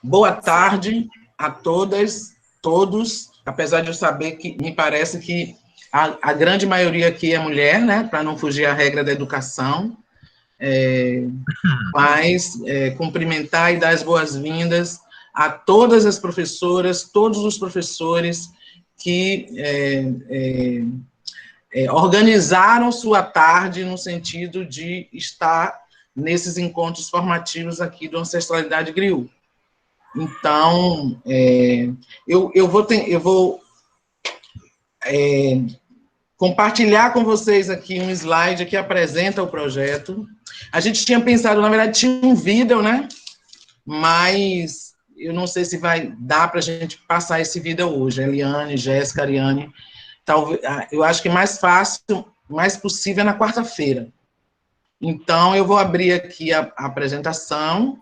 boa tarde a todas, todos, apesar de eu saber que me parece que a grande maioria aqui é mulher, né, para não fugir à regra da educação, mas cumprimentar e dar as boas-vindas a todas as professoras, todos os professores que organizaram sua tarde no sentido de estar nesses encontros formativos aqui do Ancestralidade Griot. Então, eu vou compartilhar com vocês aqui um slide que apresenta o projeto. A gente tinha pensado, na verdade, tinha um vídeo, né? Mas eu não sei se vai dar para a gente passar esse vídeo hoje. Eliane, Jéssica, Ariane, talvez, eu acho que é mais fácil, mais possível é na quarta-feira. Então, eu vou abrir aqui a apresentação.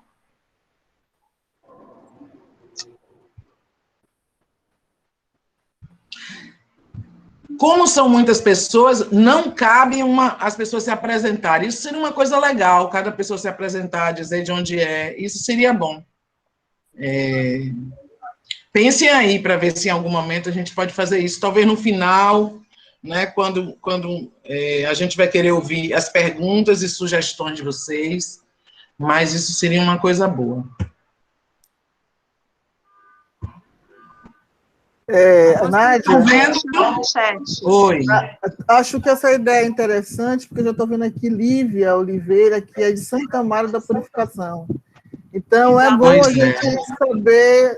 Como são muitas pessoas, não cabe as pessoas se apresentarem. Isso seria uma coisa legal, cada pessoa se apresentar, dizer de onde é. Isso seria bom. Pensem aí para ver se em algum momento a gente pode fazer isso. Talvez no final, né, quando a gente vai querer ouvir as perguntas e sugestões de vocês, mas isso seria uma coisa boa. Nádia, oi. Acho que essa ideia é interessante, porque eu já estou vendo aqui Lívia Oliveira, que é de Santa Amaro da Purificação. Então, é bom a gente saber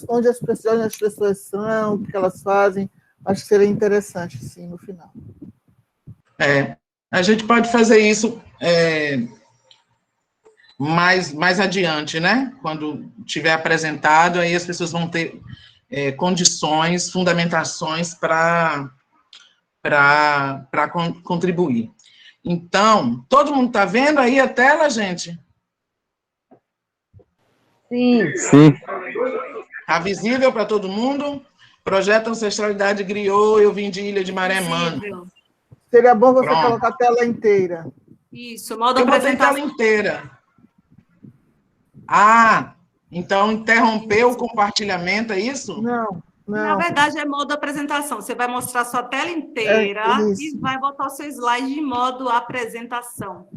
onde as pessoas são, o que elas fazem. Acho que seria interessante, sim, no final. A gente pode fazer isso mais adiante, né? Quando tiver apresentado, aí as pessoas vão ter condições, fundamentações para contribuir. Então, todo mundo está vendo aí a tela, gente? Sim. Sim. Está visível para todo mundo? Projeto Ancestralidade Griot, eu vim de Ilha de Maremã. Seria bom você colocar a tela inteira. Isso, modo eu apresentação. Eu botei tela inteira. Então interrompeu o compartilhamento, é isso? Não. Na verdade, é modo apresentação. Você vai mostrar sua tela inteira e vai botar o seu slide em modo apresentação.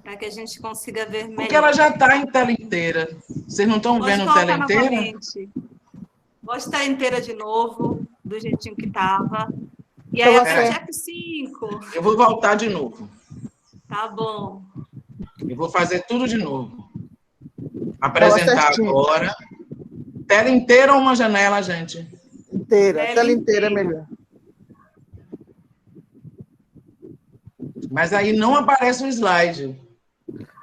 Para que a gente consiga ver melhor. Porque ela já está em tela inteira. Vocês não estão vendo tela inteira? Pode estar inteira de novo, do jeitinho que estava. E aí, aperte F5. Eu vou voltar de novo. Tá bom. Eu vou fazer tudo de novo. Apresentar agora. Tela inteira ou uma janela, gente? Inteira. Tela inteira é melhor. Mas aí não aparece o slide.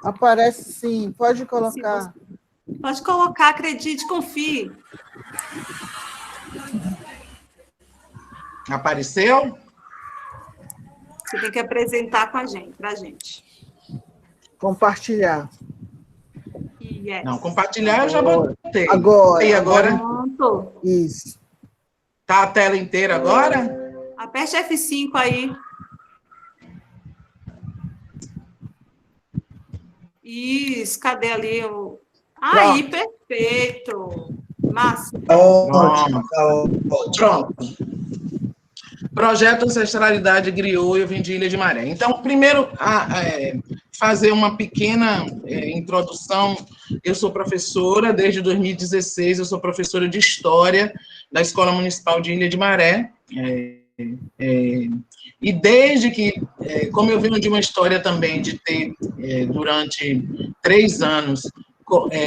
Aparece sim. Pode colocar. Pode colocar, acredite, confie. Apareceu? Você tem que apresentar com a gente, pra gente. Compartilhar. Yes. Não, compartilhar eu já botei. Agora. E agora? Pronto. Isso. Tá a tela inteira agora? Aperte F5 aí. Isso, cadê ali o... Aí, perfeito. Massa. Pronto. Projeto Ancestralidade Griot, eu vim de Ilha de Maré. Então, primeiro, fazer uma pequena introdução. Eu sou professora, desde 2016, eu sou professora de História da Escola Municipal de Ilha de Maré. E desde que, como eu venho de uma história também de ter, durante 3 anos,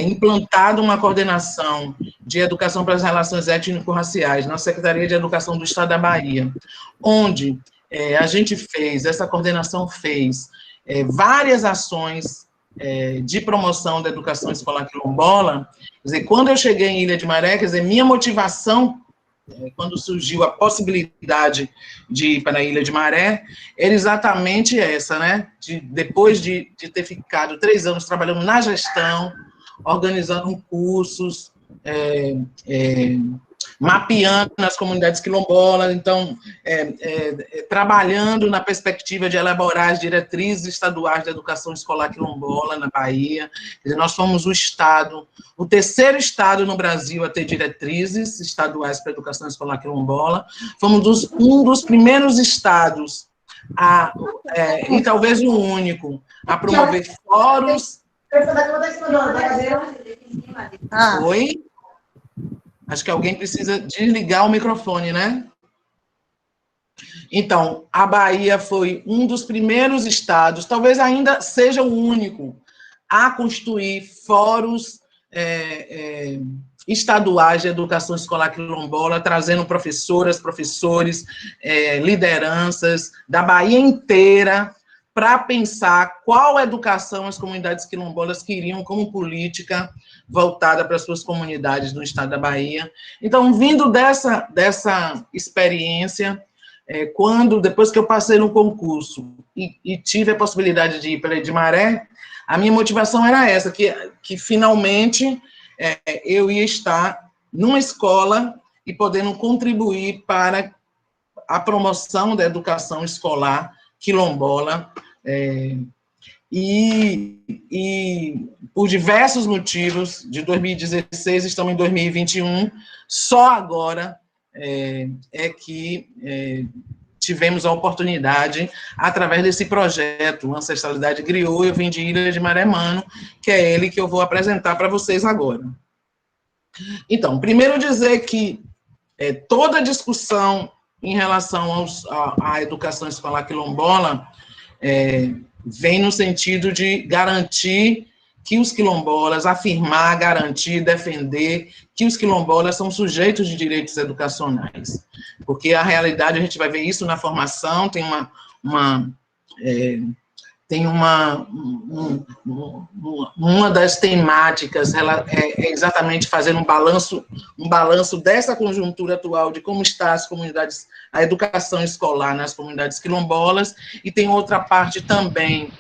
implantado uma coordenação de educação para as relações étnico-raciais na Secretaria de Educação do Estado da Bahia, onde a gente fez, essa coordenação fez várias ações de promoção da educação escolar quilombola. Quer dizer, quando eu cheguei em Ilha de Maré, quer dizer, minha motivação, quando surgiu a possibilidade de ir para a Ilha de Maré, era exatamente essa, né? Depois de ter ficado 3 anos trabalhando na gestão, organizando cursos, mapeando as comunidades quilombolas, então, trabalhando na perspectiva de elaborar as diretrizes estaduais da educação escolar quilombola na Bahia. Quer dizer, nós fomos o terceiro estado no Brasil a ter diretrizes estaduais para a educação escolar quilombola, fomos um dos primeiros estados, e talvez o único, a promover fóruns... Oi? Acho que alguém precisa desligar o microfone, né? Então, a Bahia foi um dos primeiros estados, talvez ainda seja o único, a constituir fóruns estaduais de educação escolar quilombola, trazendo professoras, professores, lideranças da Bahia inteira, para pensar qual educação as comunidades quilombolas queriam como política voltada para as suas comunidades no estado da Bahia. Então, vindo dessa experiência, depois que eu passei no concurso e tive a possibilidade de ir para Edmaré, a minha motivação era essa, que finalmente eu ia estar numa escola e podendo contribuir para a promoção da educação escolar quilombola, e por diversos motivos, de 2016, estamos em 2021, só agora que tivemos a oportunidade, através desse projeto Ancestralidade Griot, eu vim de Ilha de Maremano, que é ele que eu vou apresentar para vocês agora. Então, primeiro dizer que toda a discussão em relação à educação escolar quilombola vem no sentido de garantir que os quilombolas, afirmar, garantir, defender que os quilombolas são sujeitos de direitos educacionais. Porque a realidade, a gente vai ver isso na formação, tem uma das temáticas exatamente fazer um balanço dessa conjuntura atual de como está a educação escolar nas comunidades quilombolas, e tem outra parte também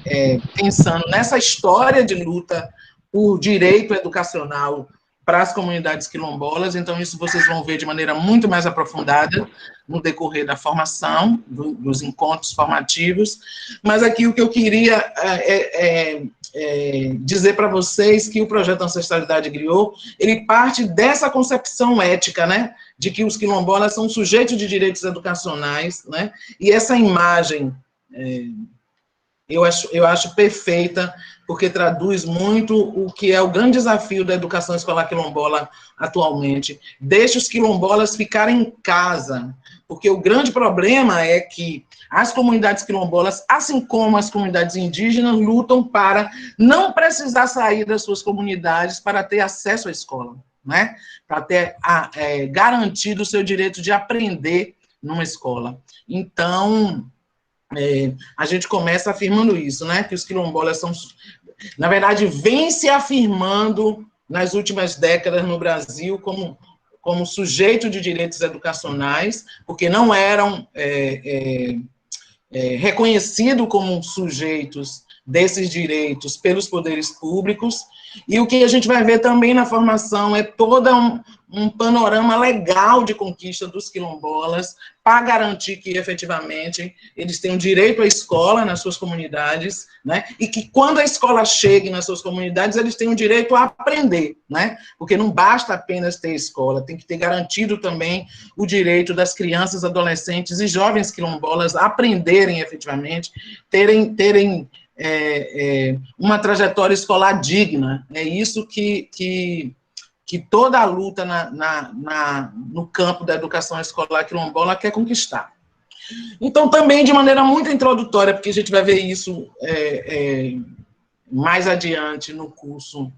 pensando nessa história de luta por direito educacional para as comunidades quilombolas. Então, isso vocês vão ver de maneira muito mais aprofundada no decorrer da formação, dos encontros formativos. Mas aqui o que eu queria dizer para vocês que o projeto Ancestralidade Griot, ele parte dessa concepção ética, né, de que os quilombolas são sujeitos de direitos educacionais, né, e essa imagem eu acho perfeita, porque traduz muito o que é o grande desafio da educação escolar quilombola atualmente. Deixa os quilombolas ficarem em casa, porque o grande problema é que as comunidades quilombolas, assim como as comunidades indígenas, lutam para não precisar sair das suas comunidades para ter acesso à escola, né? Para ter garantido o seu direito de aprender numa escola. Então, a gente começa afirmando isso, né? Que os quilombolas são, na verdade, vem se afirmando nas últimas décadas no Brasil como sujeito de direitos educacionais, porque não eram reconhecidos como sujeitos desses direitos pelos poderes públicos. E o que a gente vai ver também na formação é todo um panorama legal de conquista dos quilombolas para garantir que, efetivamente, eles tenham direito à escola nas suas comunidades, né? E que, quando a escola chegue nas suas comunidades, eles tenham direito a aprender, né? Porque não basta apenas ter escola, tem que ter garantido também o direito das crianças, adolescentes e jovens quilombolas a aprenderem, efetivamente, terem uma trajetória escolar digna. É isso que toda a luta no campo da educação escolar quilombola quer conquistar. Então, também, de maneira muito introdutória, porque a gente vai ver isso mais adiante no curso,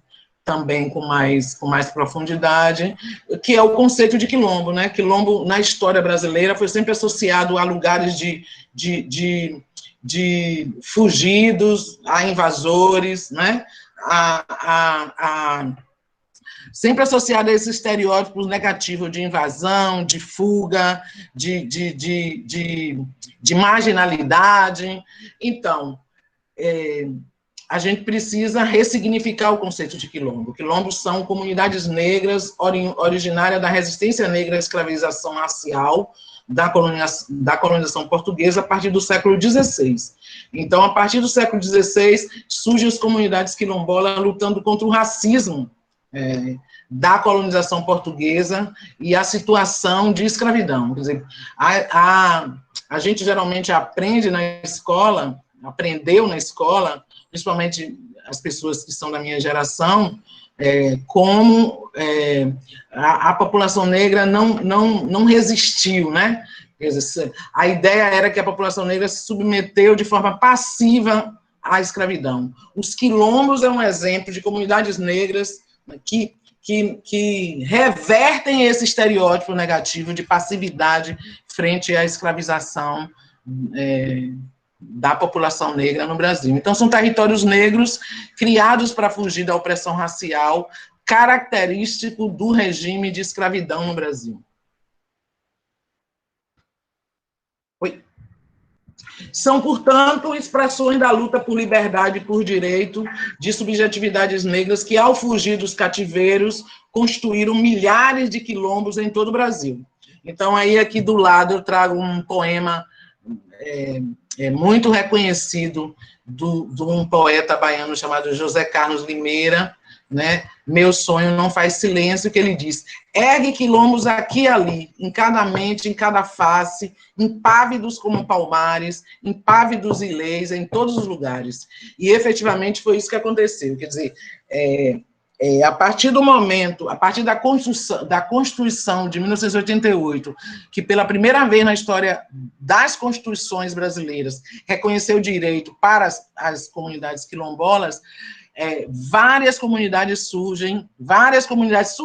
também com mais profundidade, que é o conceito de quilombo, né? Quilombo, na história brasileira, foi sempre associado a lugares de fugidos, a invasores, né? Sempre associado a esses estereótipos negativos de invasão, de fuga, de marginalidade. Então, a gente precisa ressignificar o conceito de quilombo. Quilombos são comunidades negras originárias da resistência negra à escravização racial da colonização portuguesa a partir do século XVI. Então, a partir do século XVI, surgem as comunidades quilombolas lutando contra o racismo da colonização portuguesa e a situação de escravidão. Quer dizer, a gente geralmente aprendeu na escola, principalmente as pessoas que são da minha geração, como a população negra não resistiu, né? Quer dizer, a ideia era que a população negra se submeteu de forma passiva à escravidão. Os quilombos é um exemplo de comunidades negras que revertem esse estereótipo negativo de passividade frente à escravização da população negra no Brasil. Então, são territórios negros criados para fugir da opressão racial, característico do regime de escravidão no Brasil. São, portanto, expressões da luta por liberdade e por direito de subjetividades negras que, ao fugir dos cativeiros, construíram milhares de quilombos em todo o Brasil. Então, aí aqui do lado eu trago um poema muito reconhecido de um poeta baiano chamado José Carlos Limeira, né? Meu sonho não faz silêncio, que ele diz: ergue quilombos aqui e ali, em cada mente, em cada face, impávidos como palmares, impávidos ilês, em todos os lugares. E efetivamente foi isso que aconteceu. Quer dizer, a partir do momento, a partir da Constituição de 1988, que pela primeira vez na história das constituições brasileiras reconheceu o direito para as comunidades quilombolas, várias comunidades várias comunidades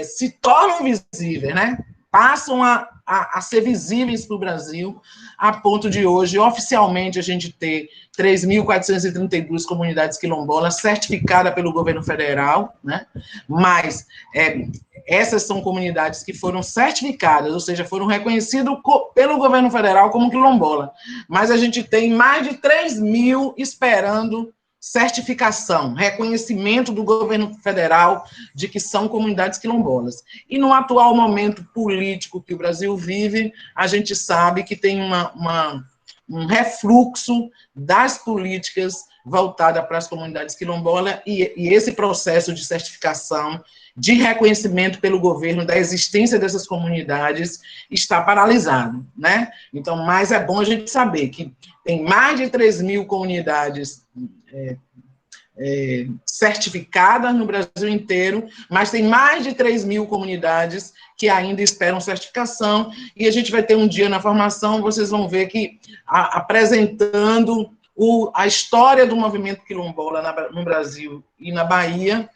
se tornam visíveis, né? Passam a ser visíveis para o Brasil, a ponto de hoje, oficialmente, a gente ter 3.432 comunidades quilombolas certificadas pelo governo federal, né? Mas essas são comunidades que foram certificadas, ou seja, foram reconhecidas pelo governo federal como quilombola. Mas a gente tem mais de 3.000 esperando certificação, reconhecimento do governo federal de que são comunidades quilombolas. E no atual momento político que o Brasil vive, a gente sabe que tem um refluxo das políticas voltada para as comunidades quilombolas, e esse processo de certificação, de reconhecimento pelo governo da existência dessas comunidades está paralisado, né? Então, mas é bom a gente saber que tem mais de 3.000 comunidades certificadas no Brasil inteiro, mas tem mais de 3.000 comunidades que ainda esperam certificação, e a gente vai ter um dia na formação, vocês vão ver que apresentando a história do movimento quilombola no Brasil e na Bahia,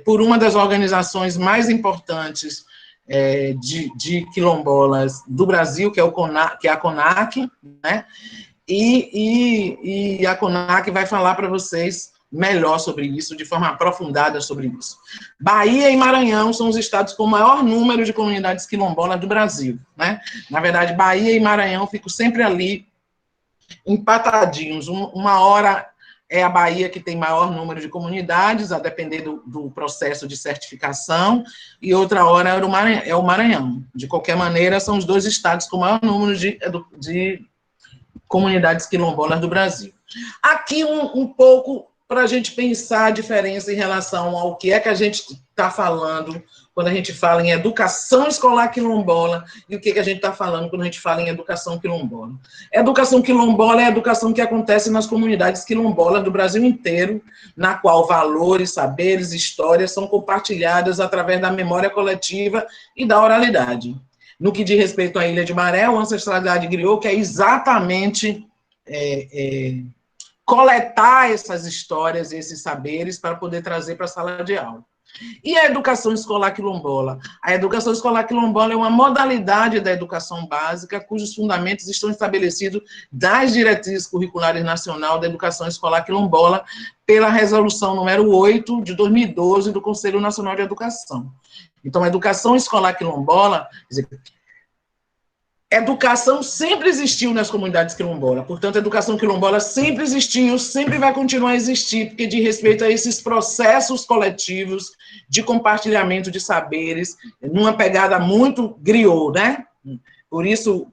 por uma das organizações mais importantes de quilombolas do Brasil, que é a CONAC, né? E a CONAC vai falar para vocês melhor sobre isso, de forma aprofundada sobre isso. Bahia e Maranhão são os estados com o maior número de comunidades quilombolas do Brasil, né? Na verdade, Bahia e Maranhão ficam sempre ali empatadinhos. Uma hora é a Bahia que tem maior número de comunidades, a depender do processo de certificação, e outra hora é o Maranhão. De qualquer maneira, são os dois estados com o maior número de comunidades quilombolas do Brasil. Aqui um pouco para a gente pensar a diferença em relação ao que é que a gente está falando quando a gente fala em educação escolar quilombola e o que a gente está falando quando a gente fala em educação quilombola. Educação quilombola é a educação que acontece nas comunidades quilombolas do Brasil inteiro, na qual valores, saberes, histórias são compartilhadas através da memória coletiva e da oralidade. No que diz respeito à Ilha de Maré, a ancestralidade griot, que é exatamente coletar essas histórias e esses saberes para poder trazer para a sala de aula. E a educação escolar quilombola? A educação escolar quilombola é uma modalidade da educação básica cujos fundamentos estão estabelecidos das diretrizes curriculares nacional da educação escolar quilombola pela resolução número 8 de 2012 do Conselho Nacional de Educação. Então, a educação escolar quilombola, quer dizer, educação sempre existiu nas comunidades quilombolas, portanto, a educação quilombola sempre existiu, sempre vai continuar a existir, porque diz respeito a esses processos coletivos de compartilhamento de saberes, numa pegada muito griot, né? Por isso,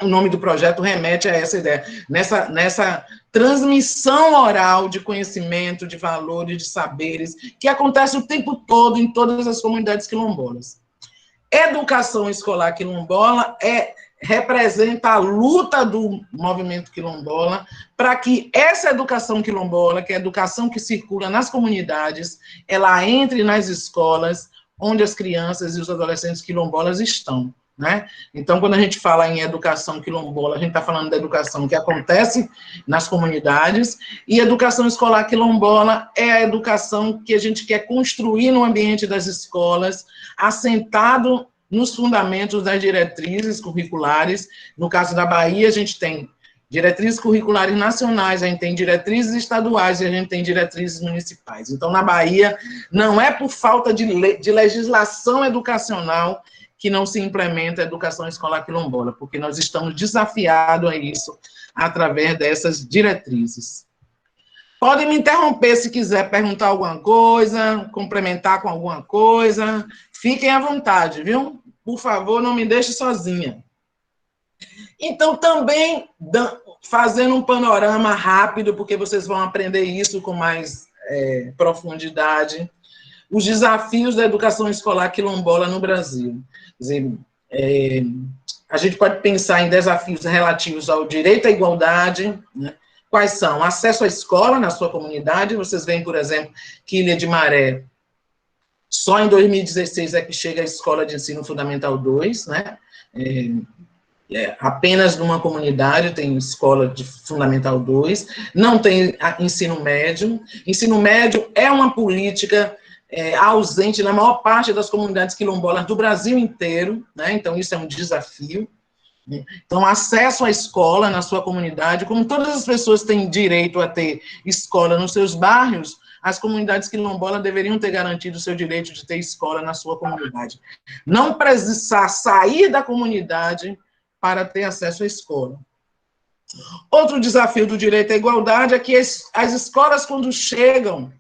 o nome do projeto remete a essa ideia, nessa transmissão oral de conhecimento, de valores, de saberes, que acontece o tempo todo em todas as comunidades quilombolas. Educação escolar quilombola representa a luta do movimento quilombola para que essa educação quilombola, que é a educação que circula nas comunidades, ela entre nas escolas onde as crianças e os adolescentes quilombolas estão, né? Então, quando a gente fala em educação quilombola, a gente está falando da educação que acontece nas comunidades, e educação escolar quilombola é a educação que a gente quer construir no ambiente das escolas, assentado nos fundamentos das diretrizes curriculares. No caso da Bahia, a gente tem diretrizes curriculares nacionais, a gente tem diretrizes estaduais e a gente tem diretrizes municipais. Então, na Bahia, não é por falta de legislação educacional que não se implementa a educação escolar quilombola, porque nós estamos desafiados a isso através dessas diretrizes. Podem me interromper se quiser perguntar alguma coisa, complementar com alguma coisa. Fiquem à vontade, viu? Por favor, não me deixe sozinha. Então, também, fazendo um panorama rápido, porque vocês vão aprender isso com mais profundidade, os desafios da educação escolar quilombola no Brasil. Quer dizer, a gente pode pensar em desafios relativos ao direito à igualdade, né? Quais são? Acesso à escola na sua comunidade. Vocês veem, por exemplo, que Ilha de Maré, só em 2016 é que chega a escola de ensino fundamental 2, né? Apenas numa comunidade tem escola de fundamental 2, não tem ensino médio. Ensino médio é uma política ausente na maior parte das comunidades quilombolas do Brasil inteiro, né? Então isso é um desafio. Então, acesso à escola na sua comunidade, como todas as pessoas têm direito a ter escola nos seus bairros, as comunidades quilombolas deveriam ter garantido o seu direito de ter escola na sua comunidade. Não precisar sair da comunidade para ter acesso à escola. Outro desafio do direito à igualdade é que as escolas, quando chegam,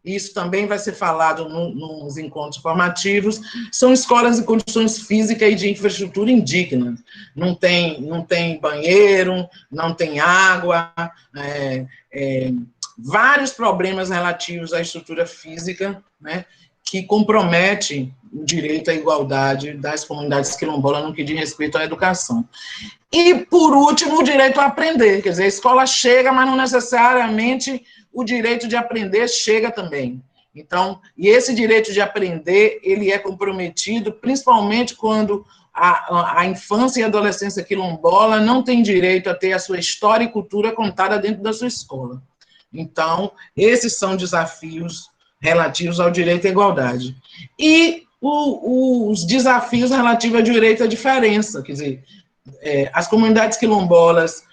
isso também vai ser falado nos encontros formativos, são escolas em condições físicas e de infraestrutura indignas. Não tem banheiro, não tem água, vários problemas relativos à estrutura física, né, que compromete o direito à igualdade das comunidades quilombolas no que diz respeito à educação. E, por último, o direito a aprender, quer dizer, a escola chega, mas não necessariamente o direito de aprender chega também. Então, e esse direito de aprender, ele é comprometido principalmente quando a infância e a adolescência quilombola não tem direito a ter a sua história e cultura contada dentro da sua escola. Então, esses são desafios relativos ao direito à igualdade. E os desafios relativos ao direito à diferença, quer dizer, as comunidades quilombolas,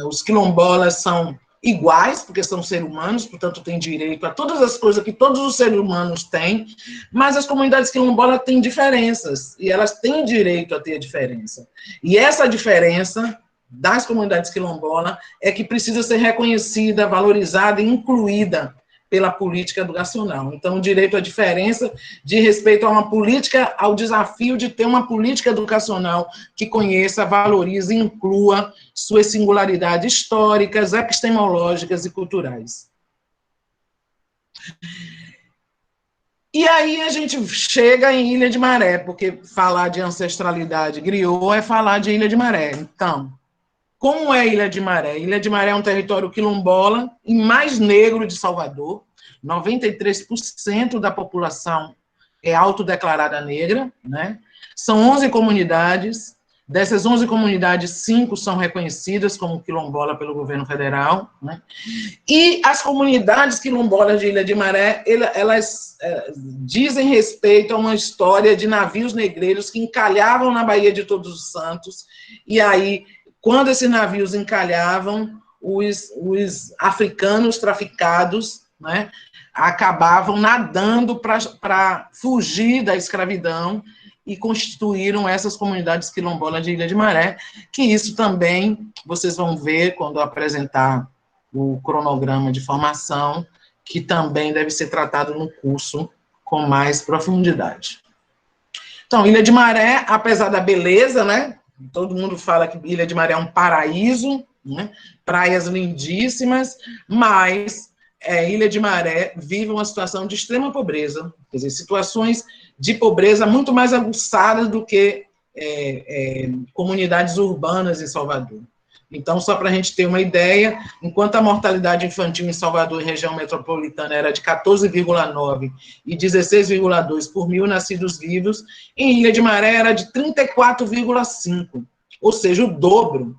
os quilombolas são iguais, porque são seres humanos, portanto, têm direito a todas as coisas que todos os seres humanos têm, mas as comunidades quilombolas têm diferenças, e elas têm direito a ter diferença. E essa diferença das comunidades quilombolas é que precisa ser reconhecida, valorizada e incluída pela política educacional. Então, o direito à diferença diz respeito a uma política, ao desafio de ter uma política educacional que conheça, valorize e inclua suas singularidades históricas, epistemológicas e culturais. E aí a gente chega em Ilha de Maré, porque falar de ancestralidade griot é falar de Ilha de Maré. Então, como é Ilha de Maré? Ilha de Maré é um território quilombola e mais negro de Salvador. 93% da população é autodeclarada negra, né? São 11 comunidades. Dessas 11 comunidades, 5 são reconhecidas como quilombola pelo governo federal, né? E as comunidades quilombolas de Ilha de Maré, elas dizem respeito a uma história de navios negreiros que encalhavam na Baía de Todos os Santos, e aí, quando esses navios encalhavam, os africanos traficados, né, acabavam nadando para fugir da escravidão, e constituíram essas comunidades quilombolas de Ilha de Maré, que isso também vocês vão ver quando eu apresentar o cronograma de formação, que também deve ser tratado no curso com mais profundidade. Então, Ilha de Maré, apesar da beleza, né? Todo mundo fala que Ilha de Maré é um paraíso, né? Praias lindíssimas, mas Ilha de Maré vive uma situação de extrema pobreza, quer dizer, situações de pobreza muito mais aguçadas do que comunidades urbanas em Salvador. Então, só para a gente ter uma ideia, enquanto a mortalidade infantil em Salvador e região metropolitana era de 14,9 e 16,2 por mil nascidos vivos, em Ilha de Maré era de 34,5, ou seja, o dobro,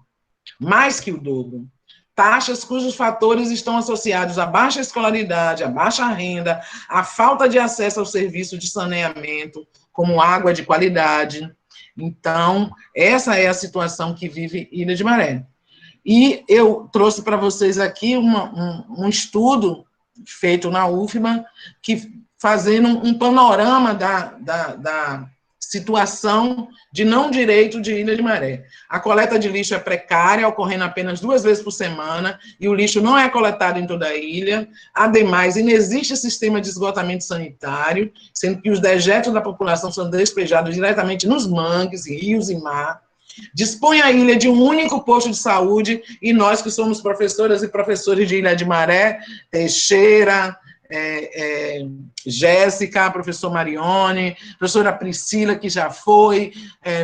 mais que o dobro. Taxas cujos fatores estão associados à baixa escolaridade, à baixa renda, à falta de acesso ao serviço de saneamento, como água de qualidade. Então, essa é a situação que vive Ilha de Maré. E eu trouxe para vocês aqui um estudo feito na UFBA, que fazendo um panorama da situação de não direito de Ilha de Maré. A coleta de lixo é precária, ocorrendo apenas 2 vezes por semana, e o lixo não é coletado em toda a ilha. Ademais, inexiste sistema de esgotamento sanitário, sendo que os dejetos da população são despejados diretamente nos mangues, rios e mar. Dispõe a ilha de um único posto de saúde, e nós que somos professoras e professores de Ilha de Maré, Teixeira, Jéssica, professor Marione, professora Priscila, que já foi,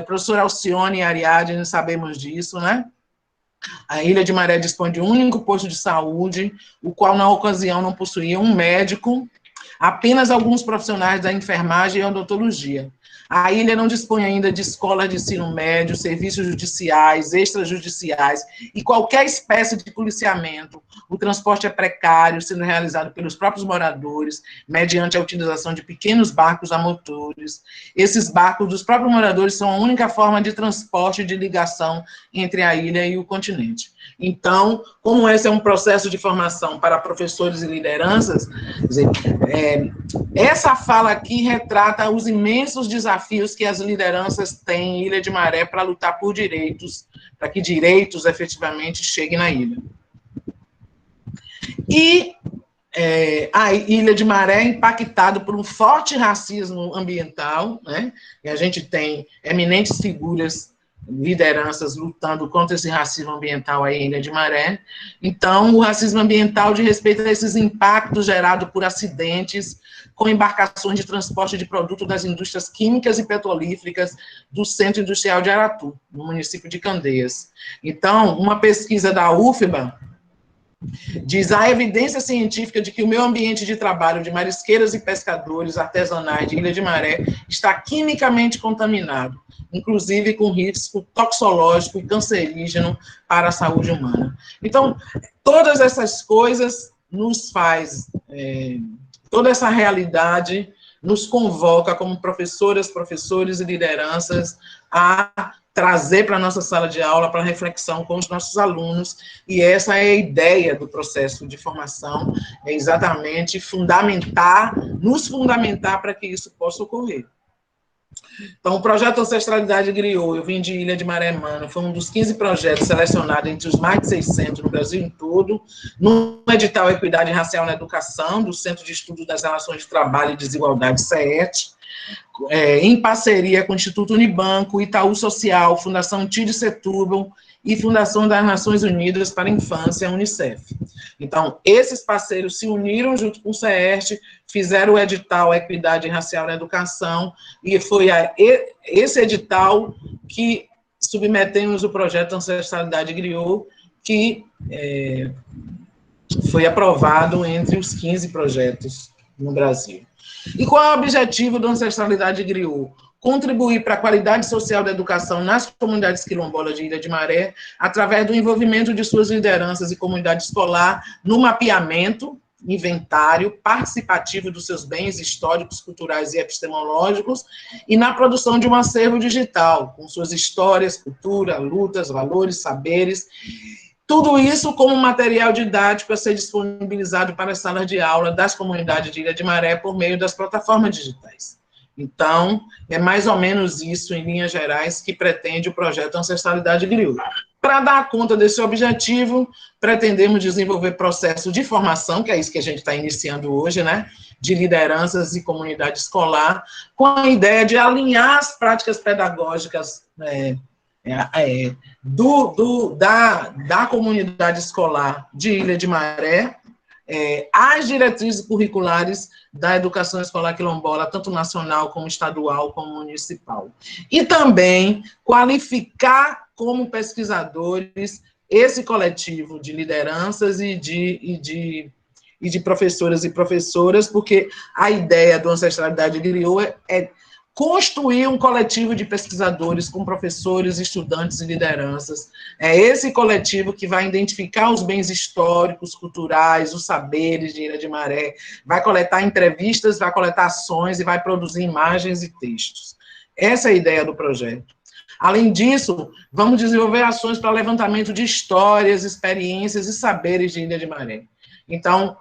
professora Alcione e Ariadne, sabemos disso, né? A Ilha de Maré dispõe de um único posto de saúde, o qual, na ocasião, não possuía um médico, apenas alguns profissionais da enfermagem e odontologia. A ilha não dispõe ainda de escola de ensino médio, serviços judiciais, extrajudiciais e qualquer espécie de policiamento. O transporte é precário, sendo realizado pelos próprios moradores, mediante a utilização de pequenos barcos a motores. Esses barcos dos próprios moradores são a única forma de transporte e de ligação entre a ilha e o continente. Então, como esse é um processo de formação para professores e lideranças, quer dizer, essa fala aqui retrata os imensos desafios que as lideranças têm em Ilha de Maré para lutar por direitos, para que direitos efetivamente cheguem na ilha. E a Ilha de Maré é impactada por um forte racismo ambiental, né? E a gente tem eminentes figuras, lideranças lutando contra esse racismo ambiental aí em Ilha de Maré. Então, o racismo ambiental diz respeito a esses impactos gerados por acidentes com embarcações de transporte de produtos das indústrias químicas e petrolíferas do Centro Industrial de Aratu, no município de Candeias. Então, uma pesquisa da UFBA diz: há evidência científica de que o meio ambiente de trabalho de marisqueiras e pescadores artesanais de Ilha de Maré está quimicamente contaminado, inclusive com risco toxológico e cancerígeno para a saúde humana. Então, todas essas coisas nos faz, toda essa realidade nos convoca como professoras, professores e lideranças a trazer para a nossa sala de aula para reflexão com os nossos alunos, e essa é a ideia do processo de formação, é exatamente nos fundamentar para que isso possa ocorrer. Então, o projeto Ancestralidade Griot, eu vim de Ilha de Maremã, foi um dos 15 projetos selecionados entre os mais de 600 no Brasil em todo, no edital Equidade Racial na Educação, do Centro de Estudos das Relações de Trabalho e Desigualdade, CET, em parceria com o Instituto Unibanco, Itaú Social, Fundação Tídio Setúbal e Fundação das Nações Unidas para a Infância, Unicef. Então, esses parceiros se uniram junto com o CERT, fizeram o edital Equidade Racial na Educação, e foi a esse edital que submetemos o projeto Ancestralidade Griot, que foi aprovado entre os 15 projetos no Brasil. E qual é o objetivo da Ancestralidade Griot? Contribuir para a qualidade social da educação nas comunidades quilombolas de Ilha de Maré, através do envolvimento de suas lideranças e comunidade escolar no mapeamento, inventário participativo dos seus bens históricos, culturais e epistemológicos, e na produção de um acervo digital, com suas histórias, cultura, lutas, valores, saberes. Tudo isso como material didático a ser disponibilizado para as salas de aula das comunidades de Ilha de Maré por meio das plataformas digitais. Então, é mais ou menos isso, em linhas gerais, que pretende o projeto Ancestralidade Griot. Para dar conta desse objetivo, pretendemos desenvolver processo de formação, que é isso que a gente está iniciando hoje, né, de lideranças e comunidade escolar, com a ideia de alinhar as práticas pedagógicas da comunidade escolar de Ilha de Maré, as diretrizes curriculares da educação escolar quilombola, tanto nacional como estadual, como municipal. E também qualificar como pesquisadores esse coletivo de lideranças e de professoras e professoras, porque a ideia do Ancestralidade Griot é construir um coletivo de pesquisadores com professores, estudantes e lideranças. É esse coletivo que vai identificar os bens históricos, culturais, os saberes de Ilha de Maré, vai coletar entrevistas, vai coletar ações e vai produzir imagens e textos. Essa é a ideia do projeto. Além disso, vamos desenvolver ações para levantamento de histórias, experiências e saberes de Ilha de Maré. Então,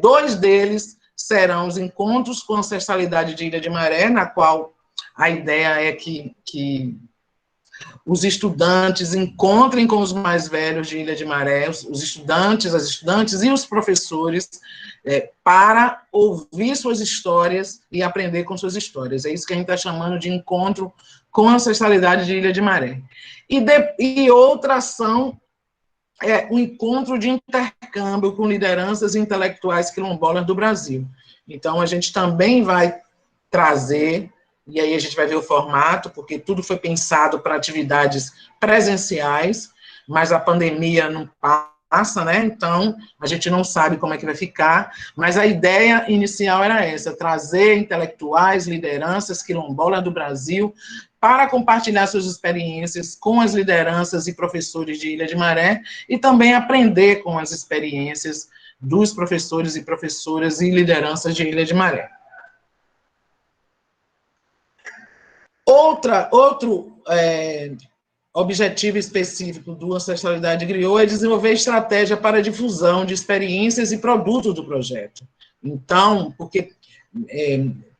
dois deles serão os encontros com ancestralidade de Ilha de Maré, na qual a ideia é que os estudantes encontrem com os mais velhos de Ilha de Maré, os estudantes, as estudantes e os professores, para ouvir suas histórias e aprender com suas histórias. É isso que a gente está chamando de encontro com a ancestralidade de Ilha de Maré. E outra ação é o encontro de intercâmbio com lideranças intelectuais quilombolas do Brasil. Então, a gente também vai trazer, e aí a gente vai ver o formato, porque tudo foi pensado para atividades presenciais, mas a pandemia não passa, né? Então, a gente não sabe como é que vai ficar, mas a ideia inicial era essa, trazer intelectuais, lideranças quilombolas do Brasil para compartilhar suas experiências com as lideranças e professores de Ilha de Maré e também aprender com as experiências dos professores e professoras e lideranças de Ilha de Maré. Outro objetivo específico do Ancestralidade Griot é desenvolver estratégia para a difusão de experiências e produtos do projeto. Então, porque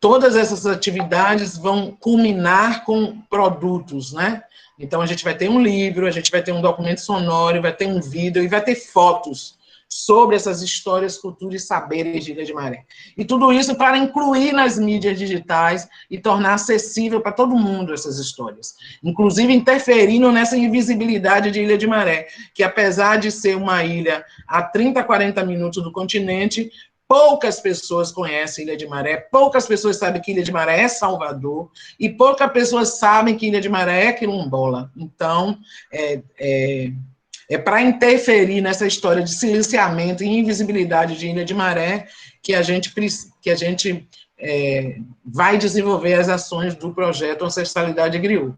todas essas atividades vão culminar com produtos, né? Então, a gente vai ter um livro, a gente vai ter um documento sonoro, vai ter um vídeo e vai ter fotos sobre essas histórias, culturas e saberes de Ilha de Maré. E tudo isso para incluir nas mídias digitais e tornar acessível para todo mundo essas histórias. Inclusive interferindo nessa invisibilidade de Ilha de Maré, que apesar de ser uma ilha a 30, 40 minutos do continente, poucas pessoas conhecem Ilha de Maré, poucas pessoas sabem que Ilha de Maré é Salvador, e poucas pessoas sabem que Ilha de Maré é quilombola. Então, para interferir nessa história de silenciamento e invisibilidade de Ilha de Maré que a gente vai desenvolver as ações do projeto Ancestralidade Griot.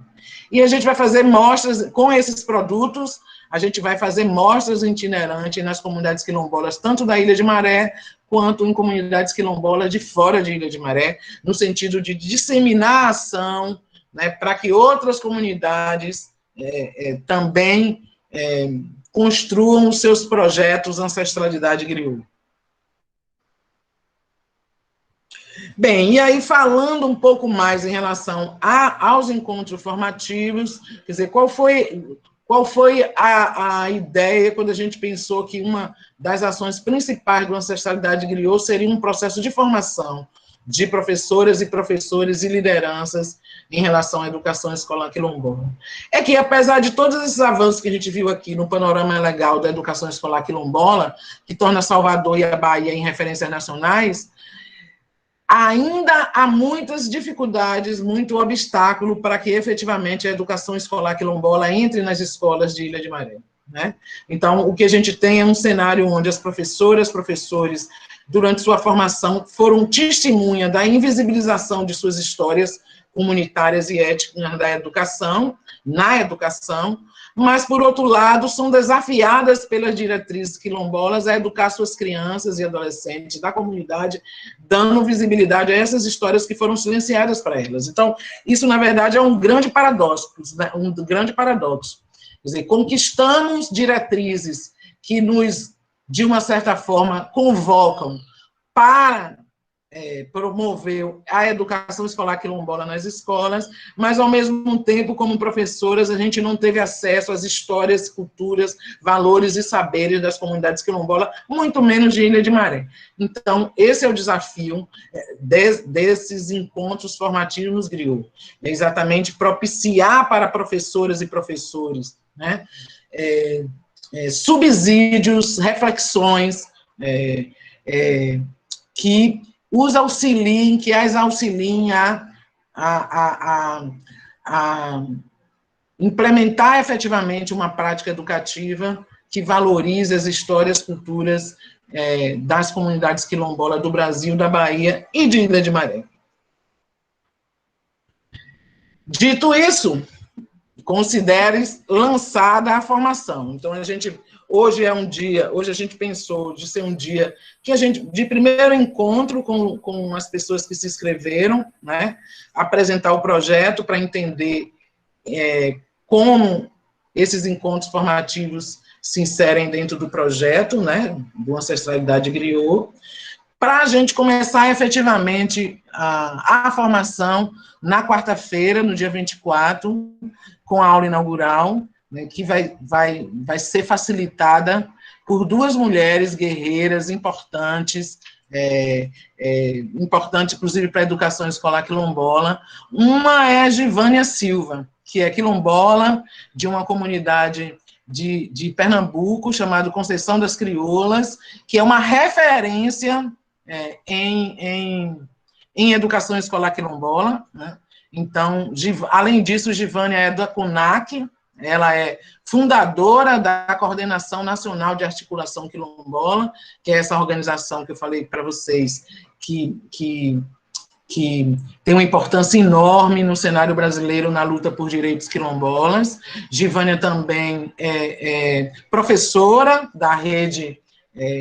E a gente vai fazer mostras com esses produtos, a gente vai fazer mostras itinerantes nas comunidades quilombolas, tanto da Ilha de Maré, quanto em comunidades quilombolas de fora de Ilha de Maré, no sentido de disseminar a ação, né, para que outras comunidades também construam os seus projetos Ancestralidade Griot. Bem, e aí falando um pouco mais em relação aos encontros formativos, quer dizer, qual foi a ideia quando a gente pensou que uma das ações principais do Ancestralidade Griot seria um processo de formação de professoras e professores e lideranças em relação à educação escolar quilombola. É que, apesar de todos esses avanços que a gente viu aqui no panorama legal da educação escolar quilombola, que torna Salvador e a Bahia em referências nacionais, ainda há muitas dificuldades, muito obstáculo para que, efetivamente, a educação escolar quilombola entre nas escolas de Ilha de Maré, né? Então, o que a gente tem é um cenário onde as professoras, professores, durante sua formação, foram testemunha da invisibilização de suas histórias comunitárias e éticas na educação, mas, por outro lado, são desafiadas pelas diretrizes quilombolas a educar suas crianças e adolescentes da comunidade, dando visibilidade a essas histórias que foram silenciadas para elas. Então, isso, na verdade, é um grande paradoxo, né? Quer dizer, conquistamos diretrizes que nos, de uma certa forma, convocam para promoveu a educação escolar quilombola nas escolas, mas, ao mesmo tempo, como professoras, a gente não teve acesso às histórias, culturas, valores e saberes das comunidades quilombolas, muito menos de Ilha de Maré. Então, esse é o desafio desses encontros formativos nos GRIO, é exatamente propiciar para professoras e professores, né, subsídios, reflexões, que os auxiliem, que as auxiliem a implementar efetivamente uma prática educativa que valorize as histórias, culturas das comunidades quilombolas do Brasil, da Bahia e de Ilha de Maré. Dito isso, considere lançada a formação. Então, hoje a gente pensou de ser um dia de primeiro encontro com as pessoas que se inscreveram, né, apresentar o projeto para entender como esses encontros formativos se inserem dentro do projeto, né, do Ancestralidade Griot, para a gente começar efetivamente a formação na quarta-feira, no dia 24, com a aula inaugural, né, que vai ser facilitada por duas mulheres guerreiras importantes, importante, inclusive, para a educação escolar quilombola. Uma é a Givânia Silva, que é quilombola de uma comunidade de Pernambuco, chamada Conceição das Crioulas, que é uma referência em educação escolar quilombola, né? Então, além disso, Givânia é da CUNAC, ela é fundadora da Coordenação Nacional de Articulação Quilombola, que é essa organização que eu falei para vocês, que tem uma importância enorme no cenário brasileiro na luta por direitos quilombolas. Givânia também é professora da rede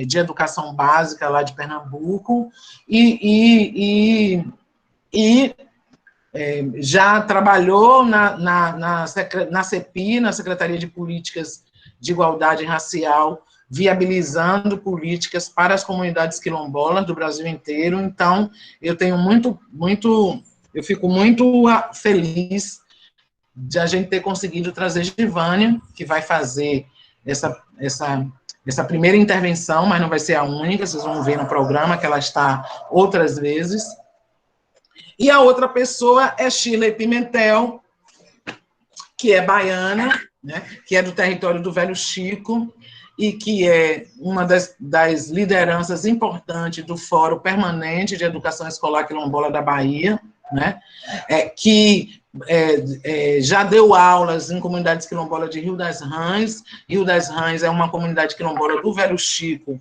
de educação básica lá de Pernambuco, e já trabalhou na CEPI, na Secretaria de Políticas de Igualdade Racial, viabilizando políticas para as comunidades quilombolas do Brasil inteiro. Então, eu fico muito feliz de a gente ter conseguido trazer Givânia, que vai fazer essa primeira intervenção, mas não vai ser a única, vocês vão ver no programa que ela está outras vezes. E a outra pessoa é Shirley Pimentel, que é baiana, né, que é do território do Velho Chico, e que é uma das lideranças importantes do Fórum Permanente de Educação Escolar Quilombola da Bahia, né, que já deu aulas em comunidades quilombolas de Rio das Rãs. Rio das Rãs é uma comunidade quilombola do Velho Chico,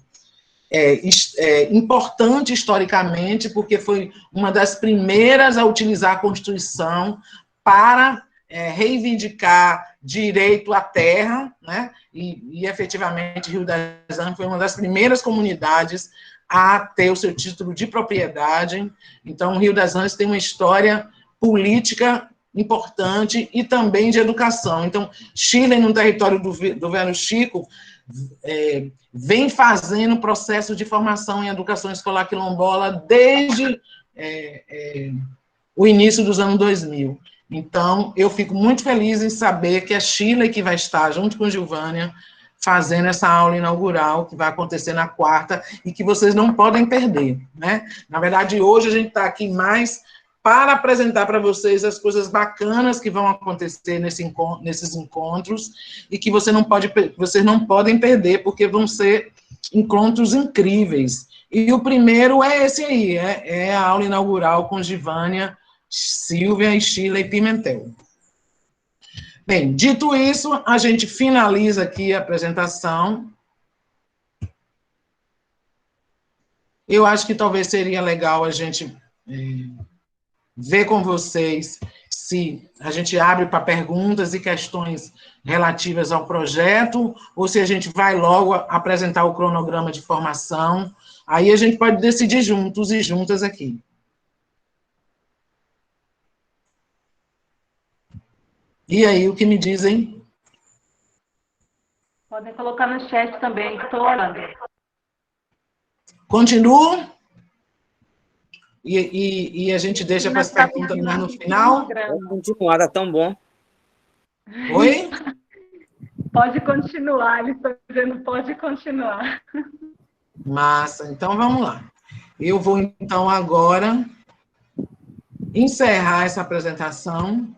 importante historicamente, porque foi uma das primeiras a utilizar a Constituição para reivindicar direito à terra, né? E efetivamente Rio das Rãs foi uma das primeiras comunidades a ter o seu título de propriedade. Então, Rio das Rãs tem uma história política importante e também de educação. Então, Chile, no território do Velho Chico, vem fazendo processo de formação em educação escolar quilombola desde o início dos anos 2000. Então, eu fico muito feliz em saber que é Chile que vai estar, junto com Givânia, fazendo essa aula inaugural, que vai acontecer na quarta, e que vocês não podem perder, né? Na verdade, hoje a gente está aqui mais para apresentar para vocês as coisas bacanas que vão acontecer nesses encontros, e que vocês não podem perder, porque vão ser encontros incríveis. E o primeiro é esse aí, é a aula inaugural com Givânia, Silvia e Shirley Pimentel. Bem, dito isso, a gente finaliza aqui a apresentação. Eu acho que talvez seria legal a gente ver com vocês se a gente abre para perguntas e questões relativas ao projeto, ou se a gente vai logo apresentar o cronograma de formação. Aí a gente pode decidir juntos e juntas aqui. E aí, o que me dizem? Podem colocar no chat também, estou olhando. Continuo? e a gente deixa para as perguntas mais no final? Pode continuar, tá tão bom. Oi? Pode continuar, eles estão dizendo pode continuar. Massa, então vamos lá. Eu vou, então, agora encerrar essa apresentação.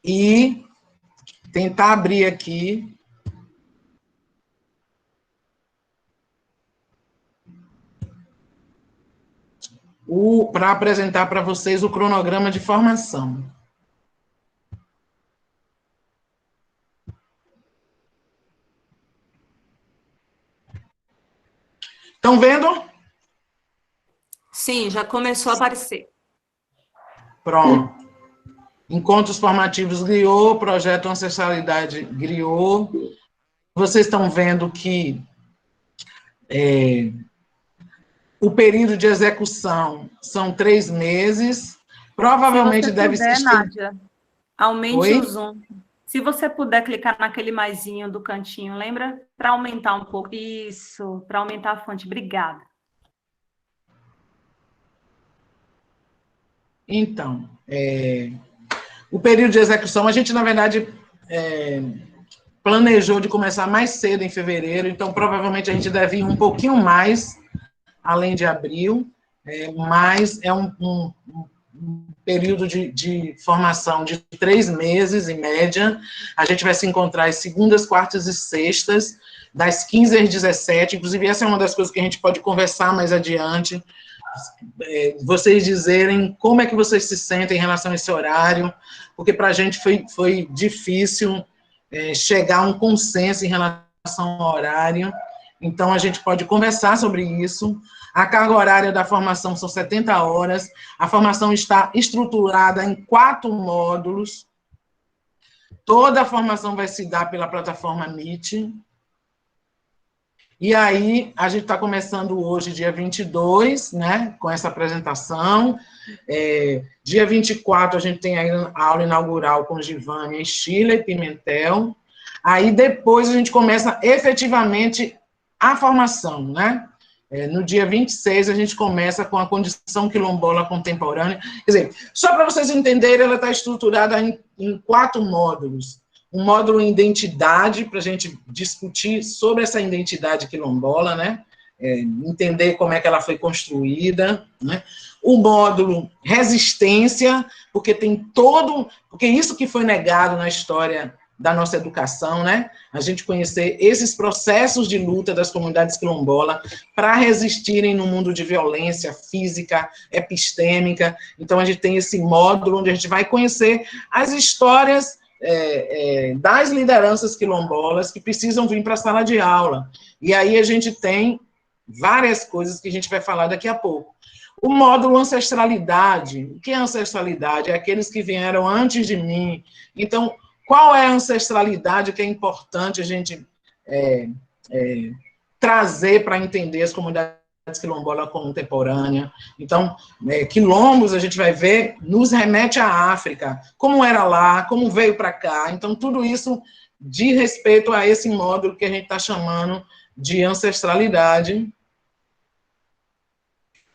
E tentar abrir aqui para apresentar para vocês o cronograma de formação. Estão vendo? Sim, já começou a aparecer. Pronto. Encontros formativos Griot, projeto Ancestralidade Griot. Vocês estão vendo que o período de execução são 3 meses. Provavelmente deve ser... Nádia, aumente Oi? o zoom. Se você puder clicar naquele maisinho do cantinho, lembra? Para aumentar um pouco. Isso, para aumentar a fonte. Obrigada. Então, o período de execução, a gente, na verdade, planejou de começar mais cedo, em fevereiro, então, provavelmente, a gente deve ir um pouquinho mais, além de abril, mas é um período de formação de 3 meses, em média. A gente vai se encontrar às segundas, quartas e sextas, das 15 às 17, inclusive essa é uma das coisas que a gente pode conversar mais adiante, vocês dizerem como é que vocês se sentem em relação a esse horário, porque para a gente foi difícil chegar a um consenso em relação ao horário, então a gente pode conversar sobre isso. A carga horária da formação são 70 horas, a formação está estruturada em 4 módulos, toda a formação vai se dar pela plataforma Meet. E aí, a gente está começando hoje, dia 22, né, com essa apresentação. Dia 24, a gente tem a aula inaugural com Givânia, Estila e Pimentel. Aí, depois, a gente começa efetivamente a formação, né? No dia 26, a gente começa com a condição quilombola contemporânea. Quer dizer, só para vocês entenderem, ela está estruturada em 4 módulos. Um módulo em identidade, para a gente discutir sobre essa identidade quilombola, né? Entender como é que ela foi construída, né? O módulo resistência, porque tem porque isso que foi negado na história da nossa educação, né? A gente conhecer esses processos de luta das comunidades quilombolas para resistirem no mundo de violência física, epistêmica. Então, a gente tem esse módulo onde a gente vai conhecer as histórias das lideranças quilombolas que precisam vir para a sala de aula. E aí a gente tem várias coisas que a gente vai falar daqui a pouco. O módulo ancestralidade. O que é ancestralidade? É aqueles que vieram antes de mim. Então, qual é a ancestralidade que é importante a gente trazer para entender as comunidades quilombola contemporânea? Então, quilombos, a gente vai ver, nos remete à África, como era lá, como veio para cá. Então, tudo isso diz respeito a esse módulo que a gente está chamando de ancestralidade.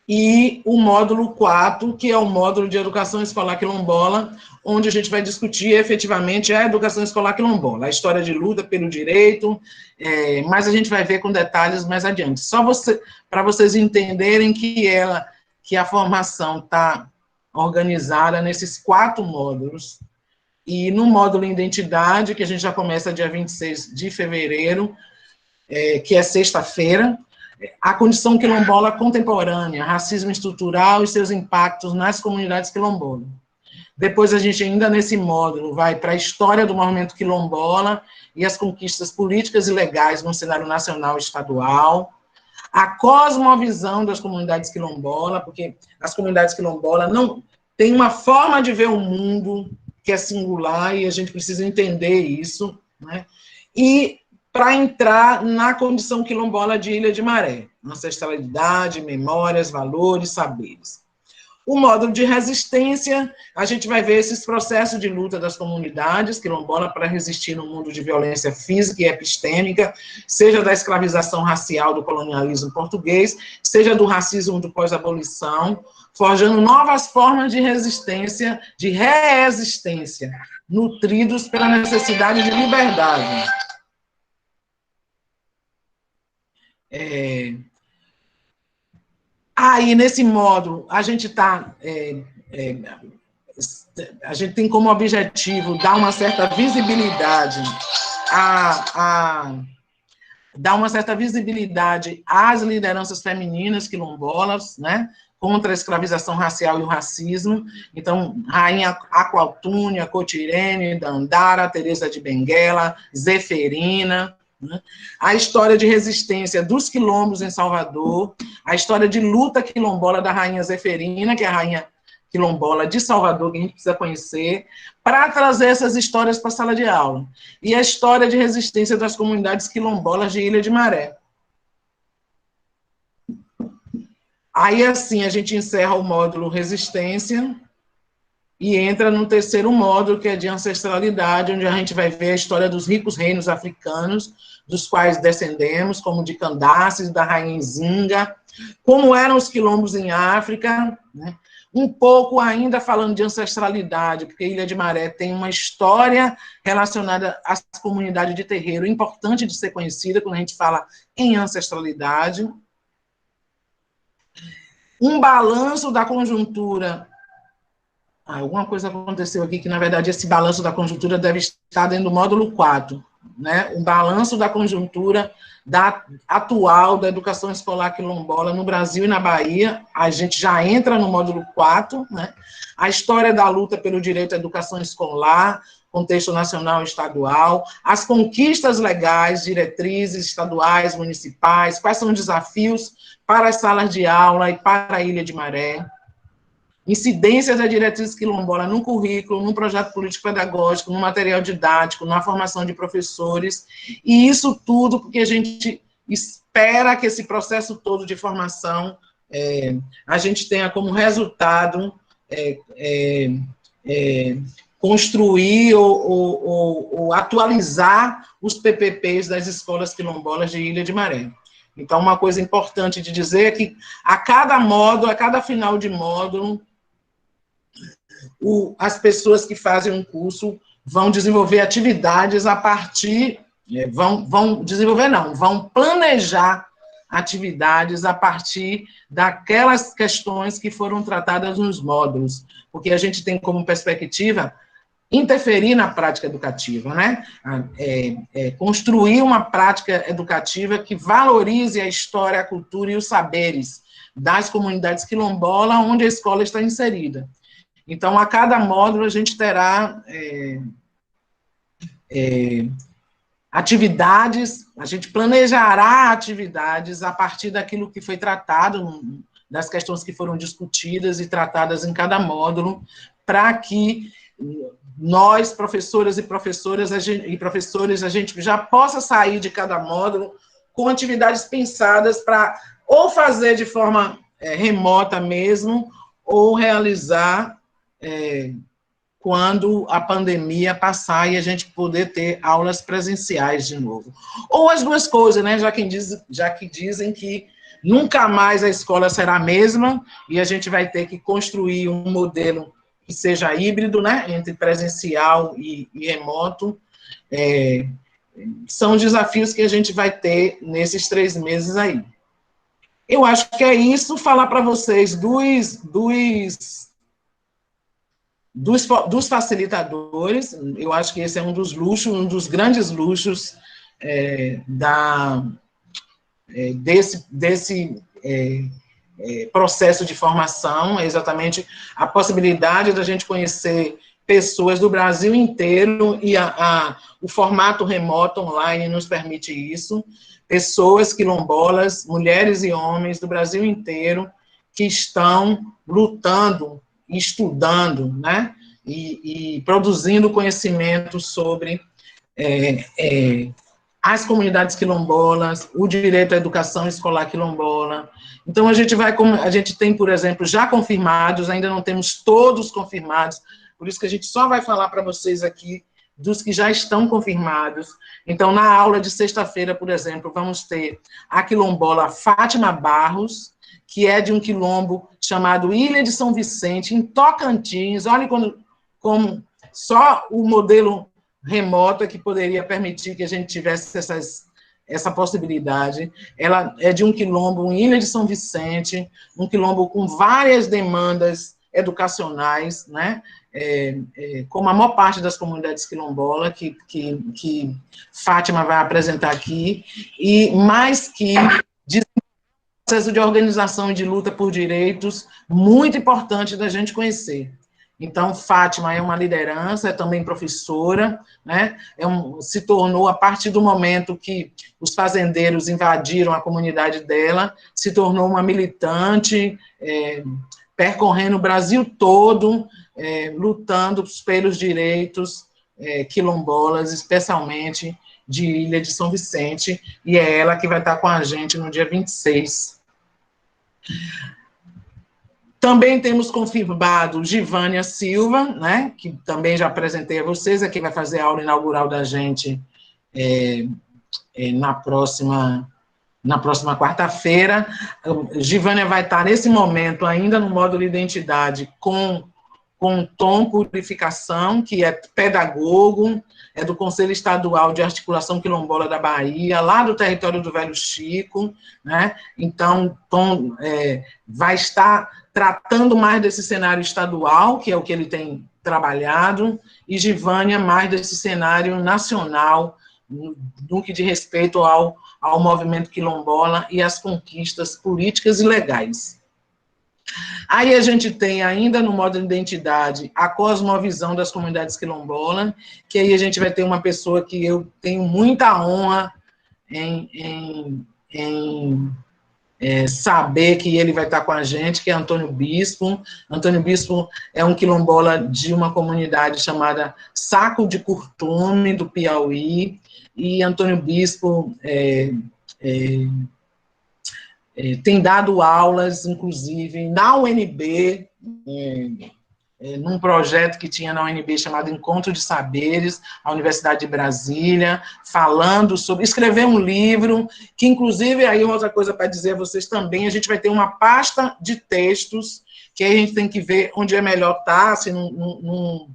E o módulo 4, que é o módulo de educação escolar quilombola, onde a gente vai discutir efetivamente a educação escolar quilombola, a história de luta pelo direito, mas a gente vai ver com detalhes mais adiante. Só para vocês entenderem que a formação está organizada nesses 4 módulos, e no módulo identidade, que a gente já começa dia 26 de fevereiro, que é sexta-feira, a condição quilombola contemporânea, racismo estrutural e seus impactos nas comunidades quilombolas. Depois a gente ainda nesse módulo vai para a história do movimento quilombola e as conquistas políticas e legais no cenário nacional e estadual, a cosmovisão das comunidades quilombolas, porque as comunidades quilombolas não têm uma forma de ver o mundo que é singular e a gente precisa entender isso, né? E para entrar na condição quilombola de Ilha de Maré, ancestralidade, memórias, valores, saberes. O módulo de resistência, a gente vai ver esses processos de luta das comunidades quilombolas para resistir no mundo de violência física e epistêmica, seja da escravização racial do colonialismo português, seja do racismo do pós-abolição, forjando novas formas de resistência, de reexistência, nutridos pela necessidade de liberdade. Aí, nesse módulo, a gente tem como objetivo dar uma certa visibilidade às lideranças femininas quilombolas, né, contra a escravização racial e o racismo. Então, Rainha Aqualtúnia, Cotirene, Dandara, Teresa de Benguela, Zeferina, né? A história de resistência dos quilombos em Salvador, a história de luta quilombola da Rainha Zeferina, que é a rainha quilombola de Salvador, que a gente precisa conhecer, para trazer essas histórias para a sala de aula. E a história de resistência das comunidades quilombolas de Ilha de Maré. Aí, assim, a gente encerra o módulo resistência e entra no terceiro módulo, que é de ancestralidade, onde a gente vai ver a história dos ricos reinos africanos, dos quais descendemos, como de Candace, da Rainha Zinga, como eram os quilombos em África, né? Um pouco ainda falando de ancestralidade, porque Ilha de Maré tem uma história relacionada às comunidades de terreiro, importante de ser conhecida quando a gente fala em ancestralidade. Um balanço da conjuntura. Alguma coisa aconteceu aqui que, na verdade, esse balanço da conjuntura deve estar dentro do módulo 4, né? O balanço da conjuntura atual da educação escolar quilombola no Brasil e na Bahia, a gente já entra no módulo 4, né? A história da luta pelo direito à educação escolar, contexto nacional e estadual, as conquistas legais, diretrizes estaduais, municipais, quais são os desafios para as salas de aula e para a Ilha de Maré, incidências da diretriz quilombola no currículo, no projeto político-pedagógico, no material didático, na formação de professores, e isso tudo porque a gente espera que esse processo todo de formação a gente tenha como resultado construir ou atualizar os PPPs das escolas quilombolas de Ilha de Maré. Então, uma coisa importante de dizer é que a cada módulo, a cada final de módulo, as pessoas que fazem um curso vão desenvolver atividades a partir, vão planejar atividades a partir daquelas questões que foram tratadas nos módulos, porque a gente tem como perspectiva interferir na prática educativa, né? Construir uma prática educativa que valorize a história, a cultura e os saberes das comunidades quilombolas onde a escola está inserida. Então, a cada módulo, a gente terá atividades, a gente planejará atividades a partir daquilo que foi tratado, das questões que foram discutidas e tratadas em cada módulo, para que nós, professoras e professores, a gente já possa sair de cada módulo com atividades pensadas para ou fazer de forma remota mesmo, ou realizar quando a pandemia passar e a gente poder ter aulas presenciais de novo. Ou as duas coisas, né? Já que dizem que nunca mais a escola será a mesma e a gente vai ter que construir um modelo que seja híbrido, né, entre presencial e remoto. São desafios que a gente vai ter nesses 3 meses aí. Eu acho que é isso, falar para vocês dos facilitadores. Eu acho que esse é um dos luxos, um dos grandes luxos desse processo de formação, é exatamente a possibilidade da gente conhecer pessoas do Brasil inteiro, e o formato remoto online nos permite isso, pessoas quilombolas, mulheres e homens do Brasil inteiro, que estão lutando, estudando, né, e produzindo conhecimento sobre as comunidades quilombolas, o direito à educação escolar quilombola. Então, a gente tem, por exemplo, já confirmados, ainda não temos todos confirmados, por isso que a gente só vai falar para vocês aqui dos que já estão confirmados. Então, na aula de sexta-feira, por exemplo, vamos ter a quilombola Fátima Barros, que é de um quilombo chamado Ilha de São Vicente, em Tocantins. Olha como só o modelo remoto é que poderia permitir que a gente tivesse essa possibilidade. Ela é de um quilombo em Ilha de São Vicente, um quilombo com várias demandas educacionais, né? Como a maior parte das comunidades quilombolas que Fátima vai apresentar aqui, e mais que processo de organização e de luta por direitos muito importante da gente conhecer. Então, Fátima é uma liderança, é também professora, né? Se tornou, a partir do momento que os fazendeiros invadiram a comunidade dela, se tornou uma militante, percorrendo o Brasil todo, lutando pelos direitos quilombolas, especialmente de Ilha de São Vicente, e é ela que vai estar com a gente no dia 26. Também temos confirmado Givânia Silva, né, que também já apresentei a vocês, aqui vai fazer a aula inaugural da gente na próxima quarta-feira. Givânia vai estar, nesse momento, ainda no módulo identidade, com Tom Purificação, que é pedagogo, é do Conselho Estadual de Articulação Quilombola da Bahia, lá do território do Velho Chico, né? Então, Tom vai estar tratando mais desse cenário estadual, que é o que ele tem trabalhado, e Givânia mais desse cenário nacional, no que diz respeito ao movimento quilombola e às conquistas políticas e legais. Aí a gente tem ainda no módulo de identidade a cosmovisão das comunidades quilombolas, que aí a gente vai ter uma pessoa que eu tenho muita honra em saber que ele vai estar com a gente, que é Antônio Bispo. Antônio Bispo é um quilombola de uma comunidade chamada Saco de Curtume, do Piauí, e Antônio Bispo tem dado aulas, inclusive, na UNB, num projeto que tinha na UNB chamado Encontro de Saberes, a Universidade de Brasília, falando sobre... Escrever um livro, que, inclusive, aí outra coisa para dizer a vocês também, a gente vai ter uma pasta de textos, que aí a gente tem que ver onde é melhor estar, se no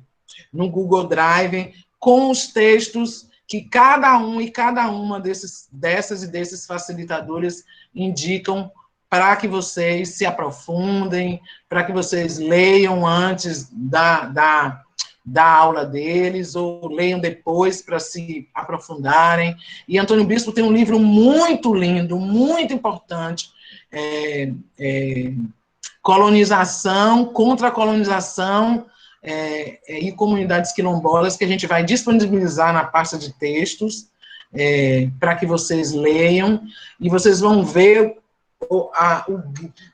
Google Drive, com os textos que cada um e cada uma dessas e desses facilitadores indicam para que vocês se aprofundem, para que vocês leiam antes da aula deles, ou leiam depois para se aprofundarem. E Antônio Bispo tem um livro muito lindo, muito importante, Colonização, Contra a Colonização, e comunidades quilombolas, que a gente vai disponibilizar na pasta de textos, para que vocês leiam, e vocês vão ver,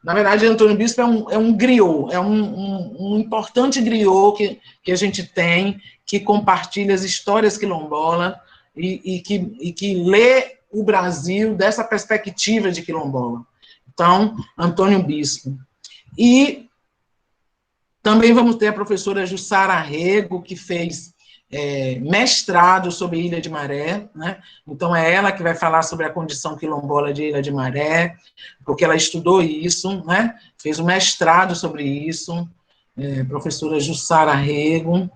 na verdade, Antônio Bispo é um griot, é um importante griot que a gente tem, que compartilha as histórias quilombolas, e que lê o Brasil dessa perspectiva de quilombola. Então, Antônio Bispo. E também vamos ter a professora Jussara Rego, que fez mestrado sobre Ilha de Maré, né? Então é ela que vai falar sobre a condição quilombola de Ilha de Maré, porque ela estudou isso, né? Fez um mestrado sobre isso, professora Jussara Rego.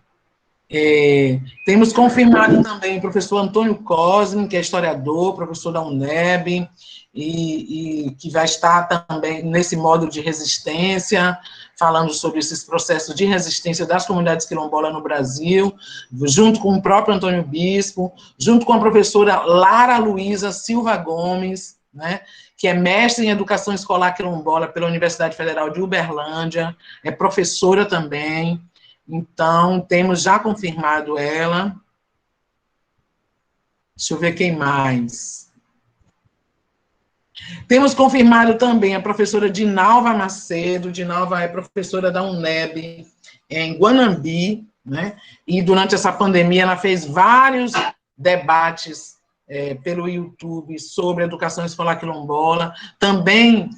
Temos confirmado também o professor Antônio Cosme, que é historiador, professor da UNEB, e que vai estar também nesse módulo de resistência, falando sobre esses processos de resistência das comunidades quilombolas no Brasil, junto com o próprio Antônio Bispo, junto com a professora Lara Luísa Silva Gomes, né, que é mestre em Educação Escolar Quilombola pela Universidade Federal de Uberlândia, é professora também. Então, temos já confirmado ela. Deixa eu ver quem mais. Temos confirmado também a professora Dinalva Macedo. Dinalva é professora da UNEB em Guanambi, né? E durante essa pandemia ela fez vários debates pelo YouTube sobre educação escolar quilombola, também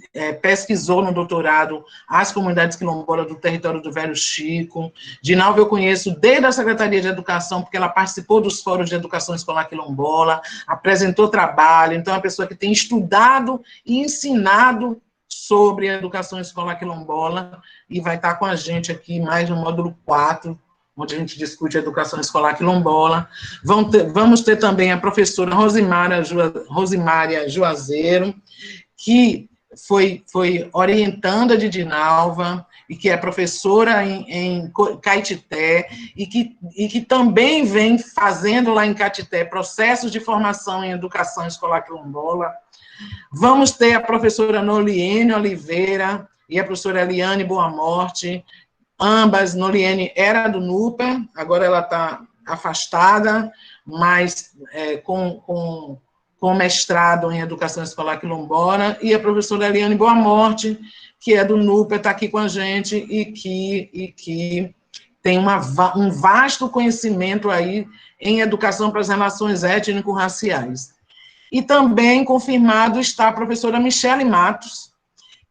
pesquisou no doutorado as comunidades quilombolas do território do Velho Chico. Dinalva eu conheço desde a Secretaria de Educação, porque ela participou dos fóruns de educação escolar quilombola, apresentou trabalho, então é uma pessoa que tem estudado e ensinado sobre a educação escolar quilombola, e vai estar com a gente aqui mais no módulo 4, onde a gente discute a educação escolar quilombola. Vamos ter também a professora Rosimária Juazeiro, que foi orientanda de Dinalva, e que é professora em Caetité, e que também vem fazendo lá em Caetité processos de formação em educação escolar quilombola. Vamos ter a professora Noliene Oliveira e a professora Eliane Boa Morte. Ambas, Noliene era do NUPER, agora ela está afastada, mas com mestrado em Educação Escolar Quilombola, e a professora Eliane Boa Morte, que é do NUPER, está aqui com a gente, e que tem um vasto conhecimento aí em educação para as relações étnico-raciais. E também confirmado está a professora Michele Matos,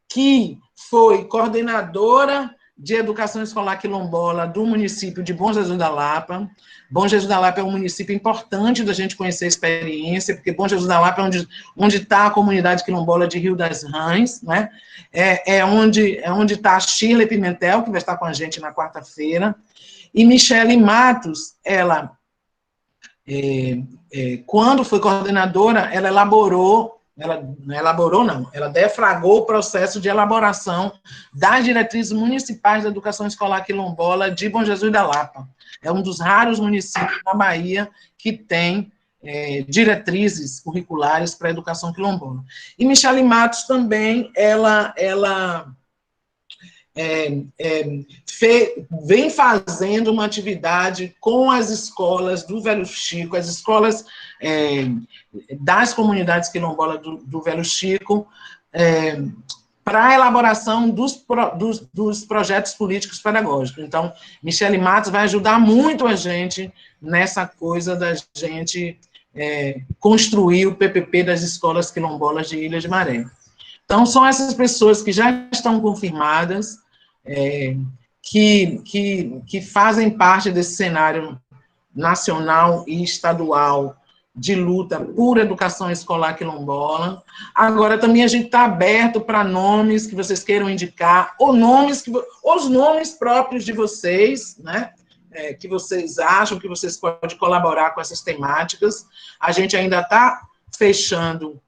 que foi coordenadora de educação escolar quilombola do município de Bom Jesus da Lapa. Bom Jesus da Lapa é um município importante da gente conhecer a experiência, porque Bom Jesus da Lapa é onde está a comunidade quilombola de Rio das Rãs, né? É onde está a Shirley Pimentel, que vai estar com a gente na quarta-feira. E Michele Matos, ela, quando foi coordenadora, ela deflagrou o processo de elaboração das diretrizes municipais da educação escolar quilombola de Bom Jesus da Lapa. É um dos raros municípios na Bahia que tem diretrizes curriculares para a educação quilombola. E Michele Matos também, ela vem fazendo uma atividade com as escolas do Velho Chico, as escolas das comunidades quilombolas do Velho Chico, para a elaboração dos projetos políticos pedagógicos. Então, Michele Matos vai ajudar muito a gente nessa coisa da gente construir o PPP das escolas quilombolas de Ilha de Maré. Então, são essas pessoas que já estão confirmadas, que fazem parte desse cenário nacional e estadual de luta por educação escolar quilombola. Agora, também a gente está aberto para nomes que vocês queiram indicar, ou os nomes próprios de vocês, né? Que vocês acham que vocês podem colaborar com essas temáticas. A gente ainda está fechando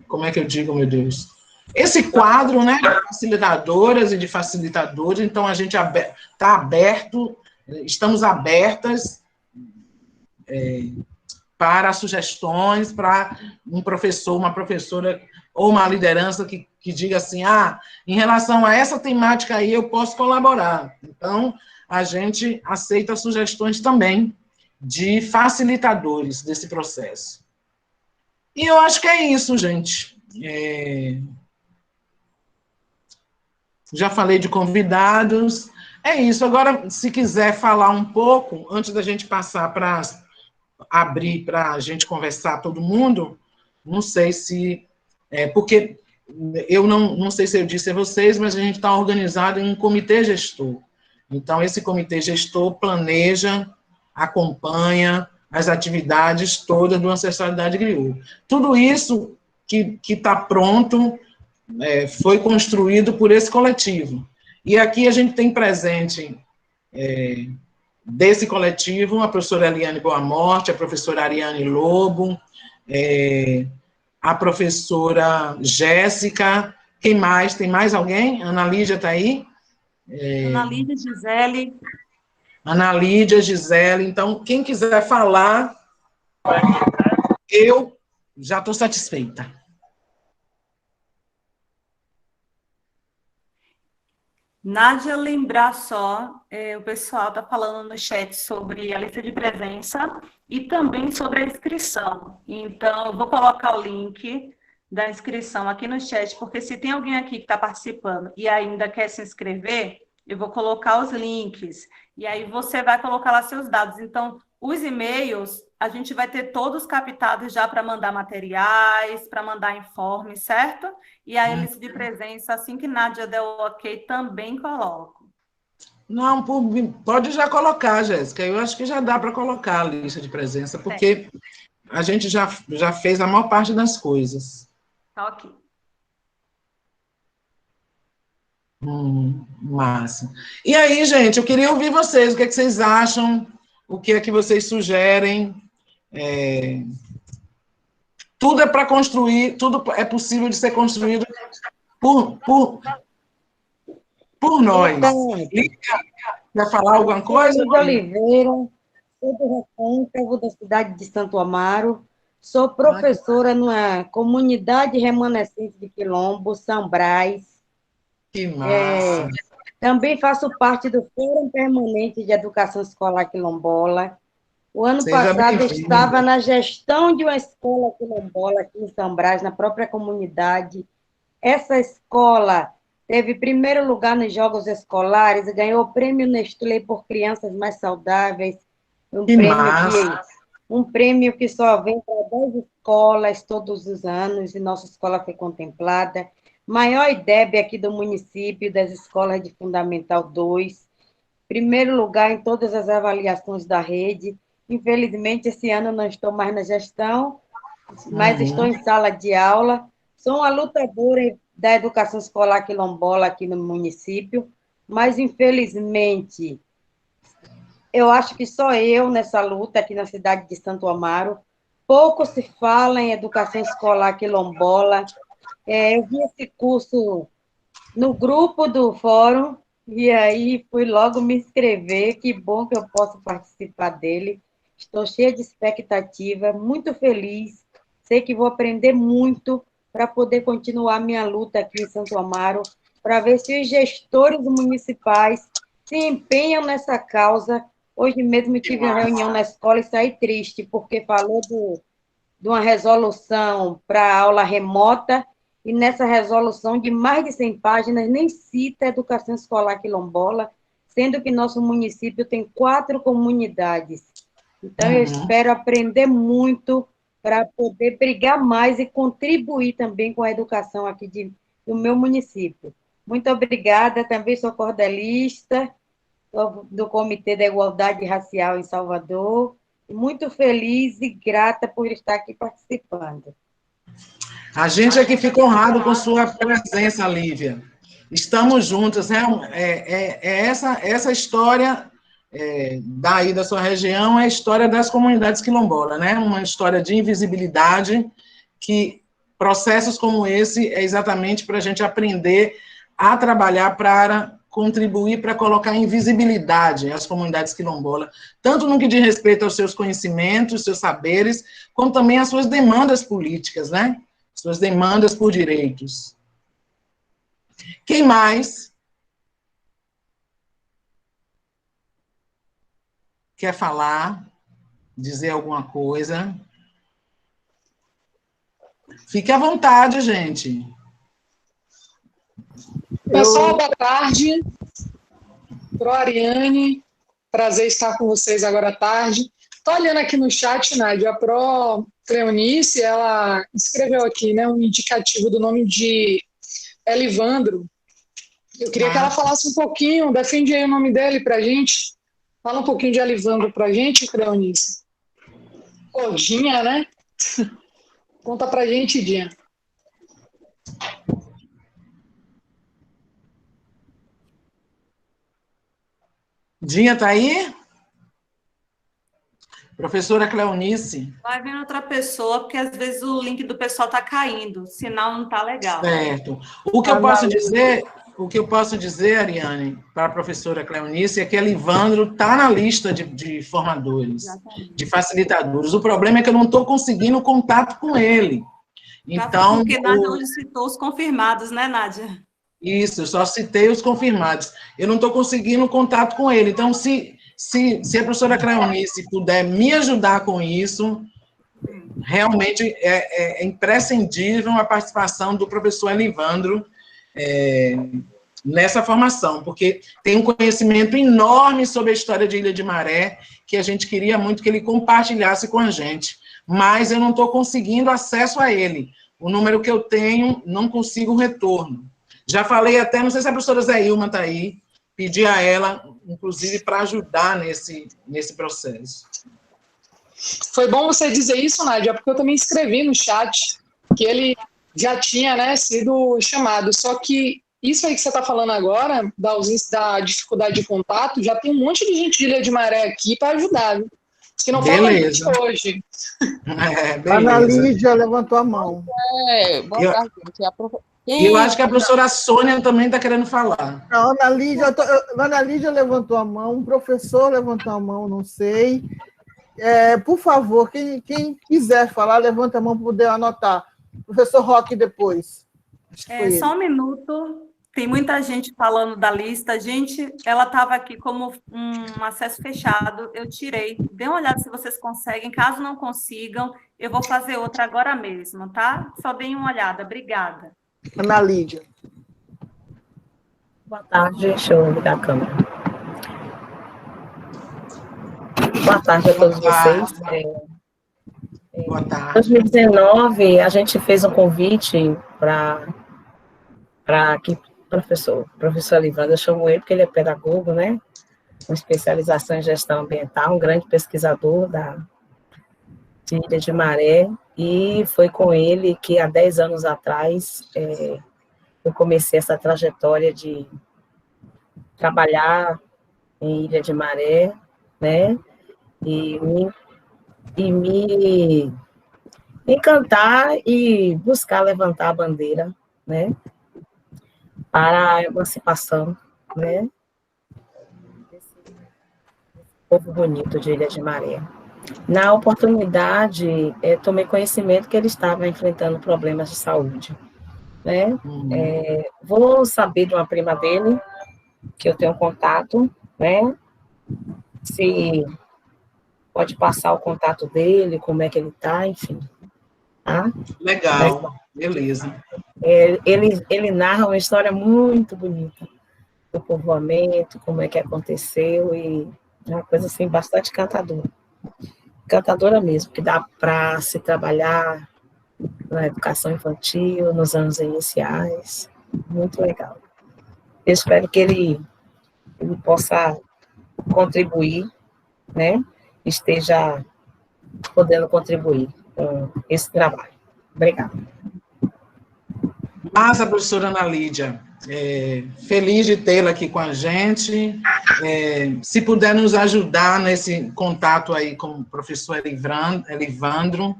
como é que eu digo, meu Deus? Esse quadro, né, de facilitadoras e de facilitadores, então a gente está aberto, estamos abertas para sugestões, para um professor, uma professora ou uma liderança que diga assim, em relação a essa temática aí eu posso colaborar. Então, a gente aceita sugestões também de facilitadores desse processo. E eu acho que é isso, gente. Já falei de convidados. É isso. Agora, se quiser falar um pouco, antes da gente passar para abrir para a gente conversar todo mundo, não sei se... porque eu não sei se eu disse a vocês, mas a gente está organizado em um comitê gestor. Então, esse comitê gestor planeja, acompanha as atividades todas do Ancestralidade Griot. Tudo isso que está pronto foi construído por esse coletivo. E aqui a gente tem presente desse coletivo a professora Eliane Boa Morte, a professora Ariane Lobo, a professora Jéssica, quem mais? Tem mais alguém? Ana Lídia está aí? Ana Lídia, Gisele. Ana Lídia, Gisele. Então, quem quiser falar, eu já estou satisfeita. Nádia, lembrar só, o pessoal está falando no chat sobre a lista de presença e também sobre a inscrição. Então, eu vou colocar o link da inscrição aqui no chat, porque se tem alguém aqui que está participando e ainda quer se inscrever, eu vou colocar os links. E aí você vai colocar lá seus dados. Então, Os e-mails, a gente vai ter todos captados já para mandar materiais, para mandar informes, certo? E a lista de presença, assim que Nádia der o ok, também coloco. Não, pode já colocar, Jéssica. Eu acho que já dá para colocar a lista de presença, porque a gente já fez a maior parte das coisas. Tá ok. Massa. E aí, gente, eu queria ouvir vocês. O que é que vocês acham? O que é que vocês sugerem? Tudo é para construir, tudo é possível de ser construído por nós. Quer falar alguma coisa? Luiz Oliveira, sou do Recôncavo, da cidade de Santo Amaro. Sou professora numa comunidade remanescente de Quilombo, São Brás. Que massa! Também faço parte do Fórum Permanente de Educação Escolar Quilombola. O ano passado estava na gestão de uma escola quilombola aqui em São Brás, na própria comunidade. Essa escola teve primeiro lugar nos Jogos Escolares e ganhou o Prêmio Nestlé por Crianças Mais Saudáveis. Um prêmio que só vem para 10 escolas todos os anos, e nossa escola foi contemplada. Maior IDEB aqui do município, das escolas de Fundamental 2. Primeiro lugar em todas as avaliações da rede. Infelizmente, esse ano não estou mais na gestão, mas estou em sala de aula. Sou uma lutadora da educação escolar quilombola aqui no município, mas, infelizmente, eu acho que só eu nessa luta aqui na cidade de Santo Amaro. Pouco se fala em educação escolar quilombola. Eu vi esse curso no grupo do fórum, e aí fui logo me inscrever. Que bom que eu posso participar dele. Estou cheia de expectativa, muito feliz. Sei que vou aprender muito para poder continuar minha luta aqui em Santo Amaro, para ver se os gestores municipais se empenham nessa causa. Hoje mesmo tive uma reunião na escola e saí triste, porque falou de uma resolução para aula remota, e nessa resolução de mais de 100 páginas nem cita a educação escolar quilombola, sendo que nosso município tem 4 comunidades. Então, eu espero aprender muito para poder brigar mais e contribuir também com a educação aqui do meu município. Muito obrigada, também sou cordelista do Comitê da Igualdade Racial em Salvador, muito feliz e grata por estar aqui participando. A gente aqui fica honrado com sua presença, Lívia. Estamos juntas, essa história daí da sua região é a história das comunidades quilombolas, né? Uma história de invisibilidade, que processos como esse é exatamente para a gente aprender a trabalhar para contribuir para colocar em visibilidade as comunidades quilombolas, tanto no que diz respeito aos seus conhecimentos, seus saberes, como também às suas demandas políticas, né? Suas demandas por direitos. Quem mais quer falar, dizer alguma coisa? Fique à vontade, gente. Pessoal, boa tarde. Pro Ariane, prazer estar com vocês agora à tarde. Estou olhando aqui no chat, Nádia, a Pro Cleonice, ela escreveu aqui, né, um indicativo do nome de Elivandro. Eu queria que ela falasse um pouquinho, defende aí o nome dele para a gente. Fala um pouquinho de Elivandro para a gente, Cleonice. Ô, Dinha, né? Conta para a gente, Dinha. Dinha está aí? Professora Cleonice. Vai vendo outra pessoa, porque às vezes o link do pessoal está caindo, o sinal não está legal. Certo. O que eu posso dizer, Ariane, para a professora Cleonice, é que Elivandro está na lista de formadores, exatamente, de facilitadores. O problema é que eu não estou conseguindo contato com ele. Então, porque Nádia não citou os confirmados, né, Nádia? Isso, eu só citei os confirmados. Eu não estou conseguindo contato com ele. Então, se a professora Cleonice puder me ajudar com isso, realmente é imprescindível a participação do professor Elivandro nessa formação, porque tem um conhecimento enorme sobre a história de Ilha de Maré, que a gente queria muito que ele compartilhasse com a gente, mas eu não estou conseguindo acesso a ele. O número que eu tenho, não consigo retorno. Já falei até, não sei se a professora Zé Ilma está aí, pedi a ela, inclusive, para ajudar nesse processo. Foi bom você dizer isso, Nádia, porque eu também escrevi no chat que ele já tinha, né, sido chamado, só que isso aí que você está falando agora, da ausência, da dificuldade de contato, já tem um monte de gente de Ilha de Maré aqui para ajudar, viu? Que não falta gente hoje. Ana Lídia levantou a mão. Boa tarde, gente. Eu acho que a professora Sônia também está querendo falar. A Ana Lídia levantou a mão, um professor levantou a mão, não sei. Por favor, quem quiser falar, levanta a mão para poder anotar. Professor Roque, depois. Só um minuto. Tem muita gente falando da lista. Gente, ela estava aqui como um acesso fechado. Eu tirei. Dê uma olhada se vocês conseguem. Caso não consigam, eu vou fazer outra agora mesmo, tá? Só deem uma olhada. Obrigada. Ana Lídia. Boa tarde, deixa eu ligar a câmera. Boa tarde a todos vocês. Boa tarde. Em 2019, a gente fez um convite para que professor Livrando, eu chamo ele porque ele é pedagogo, né? Com especialização em gestão ambiental, um grande pesquisador de Ilha de Maré, e foi com ele que há 10 anos atrás eu comecei essa trajetória de trabalhar em Ilha de Maré, né? E me encantar e buscar levantar a bandeira, né, para a emancipação, né, desse povo bonito de Ilha de Maré. Na oportunidade, tomei conhecimento que ele estava enfrentando problemas de saúde, né. Vou saber de uma prima dele, que eu tenho contato, né, se pode passar o contato dele, como é que ele está, enfim. Tá? Legal, beleza. Ele narra uma história muito bonita do povoamento, como é que aconteceu, e é uma coisa assim, bastante encantadora. Encantadora mesmo, que dá para se trabalhar na educação infantil, nos anos iniciais. Muito legal. Eu espero que ele possa contribuir, né? Esteja podendo contribuir com esse trabalho. Obrigada. Massa, professora Ana Lídia. Feliz de tê-la aqui com a gente. Se puder nos ajudar nesse contato aí com o professor Elivandro,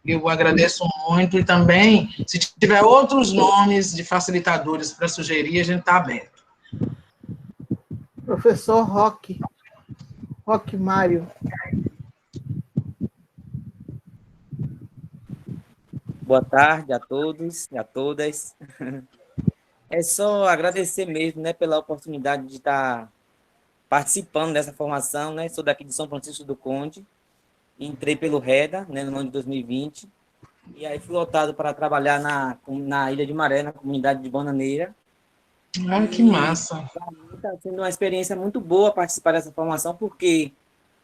eu agradeço muito. E também, se tiver outros nomes de facilitadores para sugerir, a gente está aberto. Professor Roque Mário. Boa tarde a todos e a todas. É só agradecer mesmo, né, pela oportunidade de estar participando dessa formação, né? Sou daqui de São Francisco do Conde, entrei pelo REDA, né, no ano de 2020, e aí fui lotado para trabalhar na Ilha de Maré, na comunidade de Bananeira. Ah, que massa! Está sendo uma experiência muito boa participar dessa formação, porque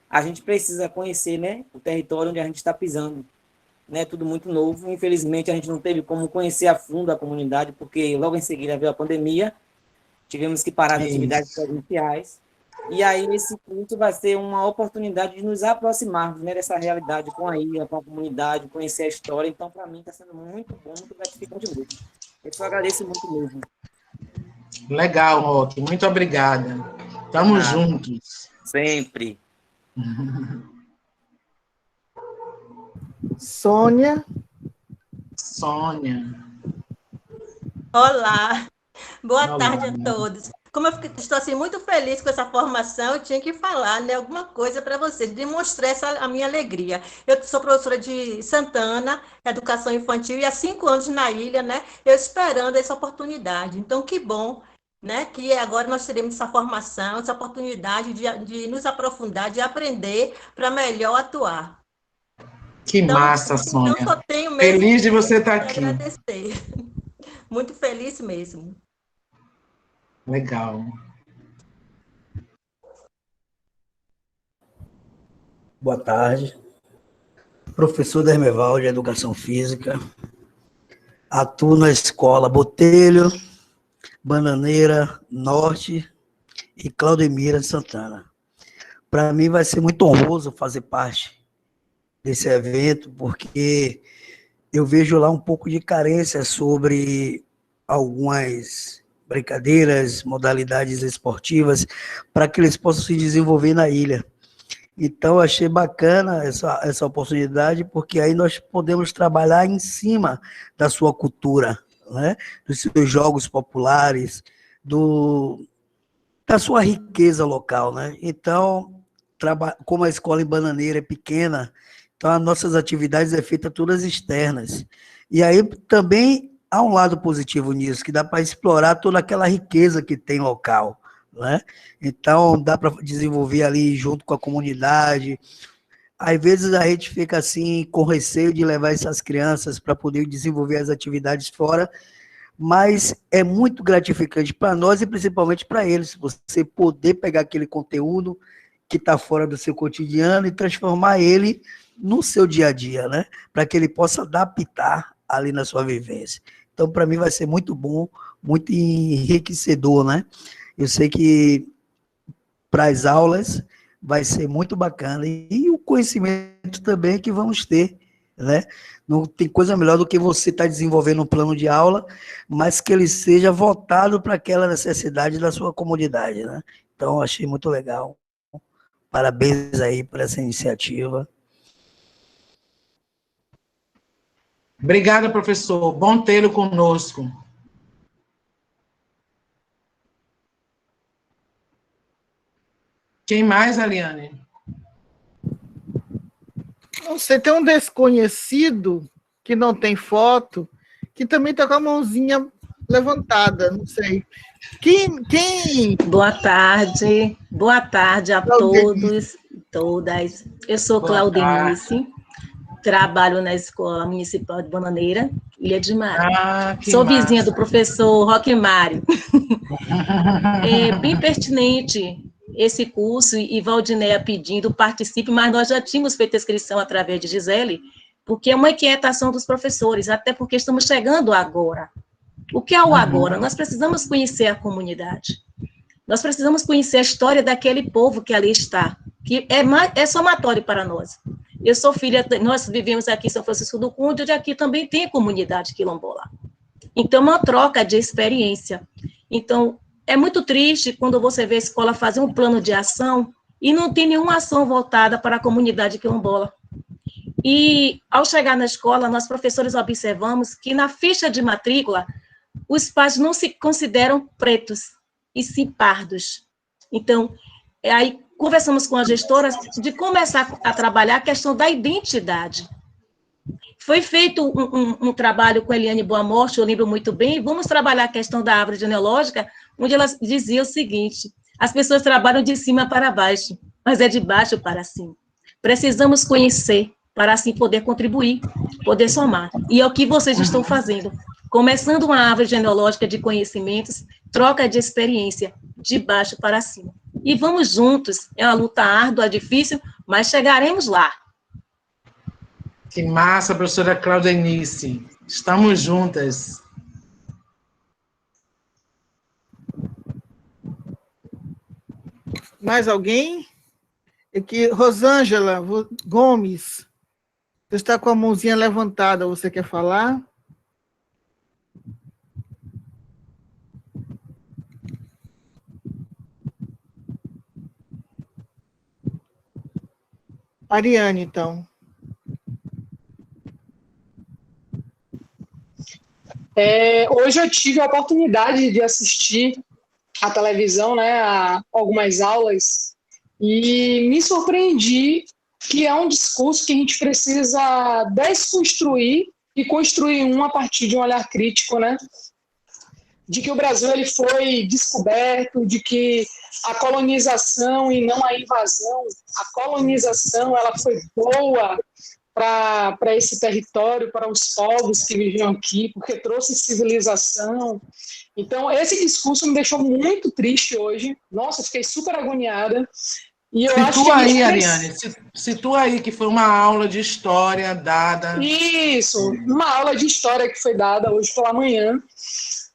a gente precisa conhecer, né, o território onde a gente está pisando. Né, tudo muito novo. Infelizmente, a gente não teve como conhecer a fundo a comunidade, porque logo em seguida veio a pandemia, tivemos que parar as atividades presenciais, e aí esse curso vai ser uma oportunidade de nos aproximarmos, né, dessa realidade com a ilha, com a comunidade, conhecer a história. Então, para mim, está sendo muito bom, muito gratificante mesmo. Eu só agradeço muito mesmo. Legal, Roque. Muito obrigada. Estamos juntos. Sempre. Sônia. Olá, boa tarde a todos. Como eu estou assim, muito feliz com essa formação, eu tinha que falar, né, alguma coisa para vocês, demonstrar a minha alegria. Eu sou professora de Santana, Educação Infantil, e há 5 anos na ilha, né, eu esperando essa oportunidade. Então, que bom, né, que agora nós teremos essa formação, essa oportunidade de nos aprofundar, de aprender para melhor atuar. Que massa, Sônia. Então, só tenho mesmo feliz de você estar aqui. Agradecer. Muito feliz mesmo. Legal. Boa tarde. Professor Dermeval, de Educação Física. Atuo na escola Botelho, Bananeira Norte e Claudemira de Santana. Para mim vai ser muito honroso fazer parte desse evento, porque eu vejo lá um pouco de carência sobre algumas brincadeiras, modalidades esportivas, para que eles possam se desenvolver na ilha. Então, achei bacana essa oportunidade, porque aí nós podemos trabalhar em cima da sua cultura, né? Dos seus jogos populares, da sua riqueza local, né? Então, como a escola em Bananeira é pequena, então as nossas atividades é feita todas externas. E aí também há um lado positivo nisso, que dá para explorar toda aquela riqueza que tem local, né? Então, dá para desenvolver ali junto com a comunidade. Às vezes a gente fica assim, com receio de levar essas crianças para poder desenvolver as atividades fora, mas é muito gratificante para nós e principalmente para eles, você poder pegar aquele conteúdo que está fora do seu cotidiano e transformar ele no seu dia a dia, né? Para que ele possa adaptar ali na sua vivência. Então, para mim vai ser muito bom, muito enriquecedor, né? Eu sei que para as aulas vai ser muito bacana e o conhecimento também que vamos ter, né? Não tem coisa melhor do que você estar desenvolvendo um plano de aula, mas que ele seja voltado para aquela necessidade da sua comunidade, né? Então, achei muito legal. Parabéns aí por essa iniciativa. Obrigada, professor. Bom tê-lo conosco. Quem mais, Aliane? Não sei, tem um desconhecido que não tem foto, que também está com a mãozinha levantada, não sei. Quem? Boa tarde a todos e todas. Eu sou Claudenice, trabalho na Escola Municipal de Bananeira, Ilha de Mar. Sou vizinha do professor Roque Mário. É bem pertinente esse curso, e Valdinéia pedindo, participe, mas nós já tínhamos feito a inscrição através de Gisele, porque é uma inquietação dos professores, até porque estamos chegando agora. O que é o agora? Nós precisamos conhecer a comunidade. Nós precisamos conhecer a história daquele povo que ali está, que é somatório para nós. Eu sou filha, nós vivemos aqui em São Francisco do Conde, onde aqui também tem comunidade quilombola. Então, uma troca de experiência. Então, é muito triste quando você vê a escola fazer um plano de ação e não tem nenhuma ação voltada para a comunidade quilombola. E, ao chegar na escola, nós, professores, observamos que na ficha de matrícula, os pais não se consideram pretos, e sim pardos. Então, aí conversamos com as gestoras de começar a trabalhar a questão da identidade. Foi feito um trabalho com a Eliane Boa Morte, eu lembro muito bem, vamos trabalhar a questão da árvore genealógica, onde ela dizia o seguinte: as pessoas trabalham de cima para baixo, mas é de baixo para cima. Precisamos conhecer, para assim poder contribuir, poder somar. E é o que vocês estão fazendo. Começando uma árvore genealógica de conhecimentos, troca de experiência, de baixo para cima. E vamos juntos, é uma luta árdua, difícil, mas chegaremos lá. Que massa, professora Claudenice. Estamos juntas. Mais alguém? Aqui, Rosângela Gomes, você está com a mãozinha levantada, você quer falar? Ariane, então. Hoje eu tive a oportunidade de assistir à televisão, né, a algumas aulas, e me surpreendi que é um discurso que a gente precisa desconstruir e construir a partir de um olhar crítico, né? De que o Brasil ele foi descoberto, de que a colonização e não a invasão, a colonização ela foi boa para esse território, para os povos que viviam aqui, porque trouxe civilização. Então, esse discurso me deixou muito triste hoje. Nossa, fiquei super agoniada. E eu acho Situa que aí, Ariane, situa aí que foi uma aula de história dada. Isso, uma aula de história que foi dada hoje pela manhã.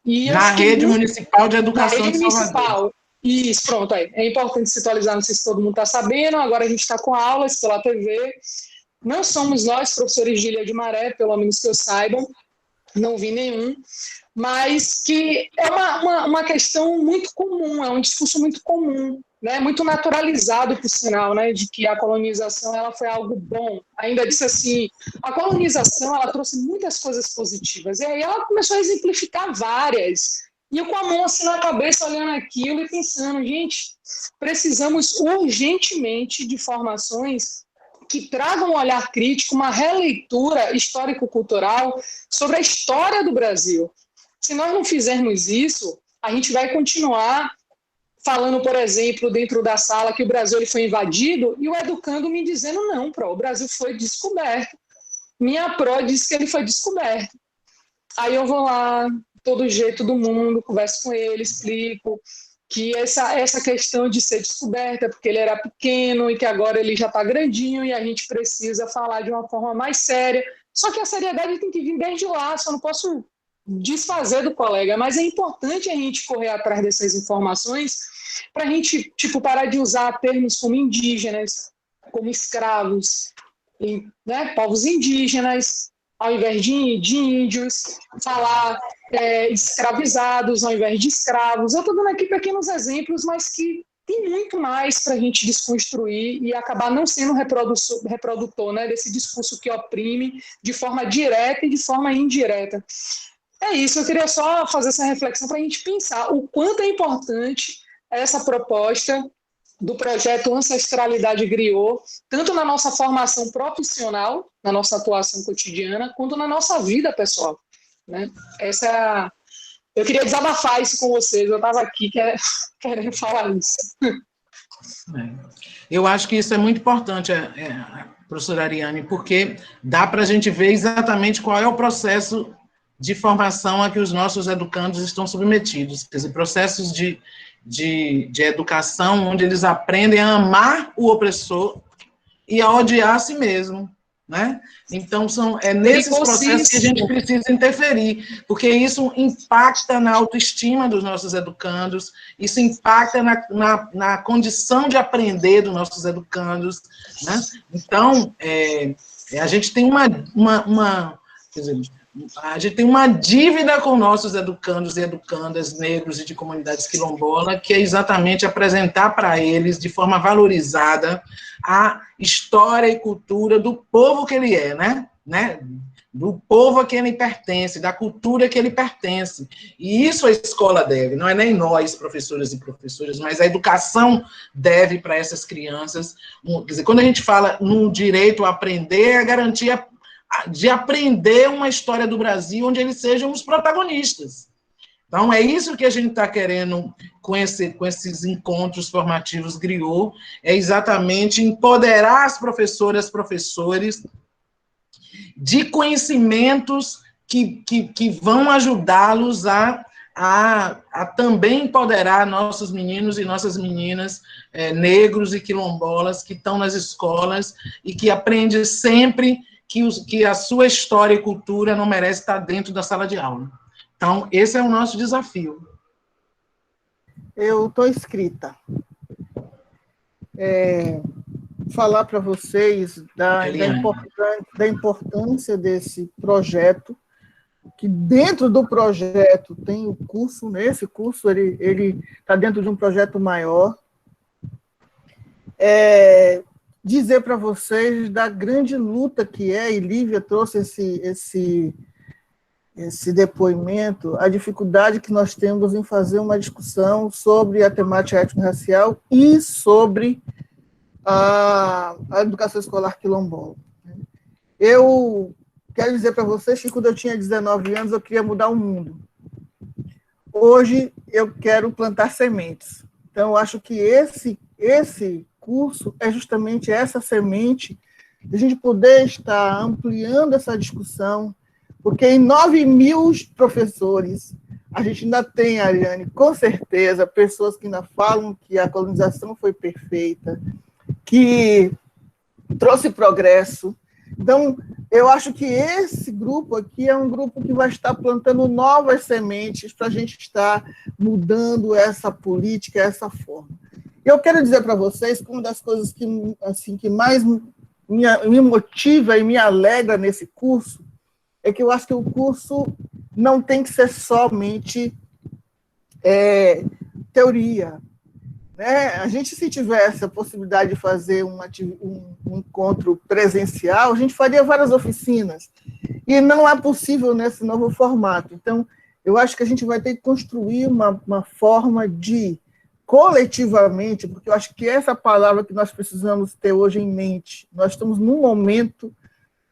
E na Rede Municipal de Educação de Salvador. Isso, pronto, aí. É importante se atualizar, não sei se todo mundo está sabendo, agora a gente está com aulas pela TV. Não somos nós, professores de Ilha de Maré, pelo menos que eu saiba, não vi nenhum, mas que é uma questão muito comum, é um discurso muito comum, né, muito naturalizado, por sinal, né, de que a colonização ela foi algo bom. Ainda disse assim, a colonização ela trouxe muitas coisas positivas, e aí ela começou a exemplificar várias, e eu com a mão assim na cabeça, olhando aquilo e pensando, gente, precisamos urgentemente de formações que tragam um olhar crítico, uma releitura histórico-cultural sobre a história do Brasil. Se nós não fizermos isso, a gente vai continuar falando, por exemplo, dentro da sala que o Brasil ele foi invadido e o educando me dizendo não, o Brasil foi descoberto. Minha pró diz que ele foi descoberto. Aí eu vou lá, todo jeito do mundo, converso com ele, explico que essa questão de ser descoberta, porque ele era pequeno e que agora ele já está grandinho e a gente precisa falar de uma forma mais séria. Só que a seriedade tem que vir desde lá, só não posso desfazer do colega, mas é importante a gente correr atrás dessas informações para a gente parar de usar termos como indígenas, como escravos, né, povos indígenas, ao invés de índios, falar escravizados ao invés de escravos. Eu estou dando aqui pequenos exemplos, mas que tem muito mais para a gente desconstruir e acabar não sendo reprodutor, né, desse discurso que oprime de forma direta e de forma indireta. É isso, eu queria só fazer essa reflexão para a gente pensar o quanto é importante essa proposta do projeto Ancestralidade Griot, tanto na nossa formação profissional, na nossa atuação cotidiana, quanto na nossa vida pessoal. Né? Eu queria desabafar isso com vocês, eu estava aqui querendo falar isso. Eu acho que isso é muito importante, professora Ariane, porque dá para a gente ver exatamente qual é o processo de formação a que os nossos educandos estão submetidos, quer dizer, processos de educação onde eles aprendem a amar o opressor e a odiar a si mesmo, né? Então, é nesses processos que a gente precisa interferir, porque isso impacta na autoestima dos nossos educandos, isso impacta na condição de aprender dos nossos educandos, né? Então, a gente tem quer dizer, a gente tem uma dívida com nossos educandos e educandas negros e de comunidades quilombolas, que é exatamente apresentar para eles, de forma valorizada, a história e cultura do povo que ele é, né? Do povo a quem ele pertence, da cultura que ele pertence. E isso a escola deve, não é nem nós, professores e professoras, mas a educação deve para essas crianças. Quer dizer, quando a gente fala no direito a aprender, é a garantia de aprender uma história do Brasil onde eles sejam os protagonistas. Então, é isso que a gente está querendo com esses encontros formativos Griot, é exatamente empoderar as professoras, professores de conhecimentos que vão ajudá-los a também empoderar nossos meninos e nossas meninas negros e quilombolas que estão nas escolas e que aprendem sempre que a sua história e cultura não merece estar dentro da sala de aula. Então, esse é o nosso desafio. Eu estou inscrita. Falar para vocês da importância desse projeto, que dentro do projeto tem o curso, nesse curso ele está dentro de um projeto maior. Dizer para vocês da grande luta que e Lívia trouxe esse depoimento, a dificuldade que nós temos em fazer uma discussão sobre a temática étnico-racial e sobre a educação escolar quilombola. Eu quero dizer para vocês que quando eu tinha 19 anos eu queria mudar o mundo. Hoje eu quero plantar sementes. Então, eu acho que esse curso é justamente essa semente de a gente poder estar ampliando essa discussão, Porque em 9 mil professores, a gente ainda tem, Ariane, com certeza, pessoas que ainda falam que a colonização foi perfeita, que trouxe progresso. Então, eu acho que esse grupo aqui é um grupo que vai estar plantando novas sementes para a gente estar mudando essa política, essa forma. Eu quero dizer para vocês que uma das coisas que, assim, que mais me motiva e me alegra nesse curso é que eu acho que o curso não tem que ser somente teoria. Né? A gente, se tivesse a possibilidade de fazer um encontro presencial, a gente faria várias oficinas. E não é possível nesse novo formato. Então, eu acho que a gente vai ter que construir uma forma de, coletivamente, porque eu acho que essa palavra que nós precisamos ter hoje em mente. Nós estamos num momento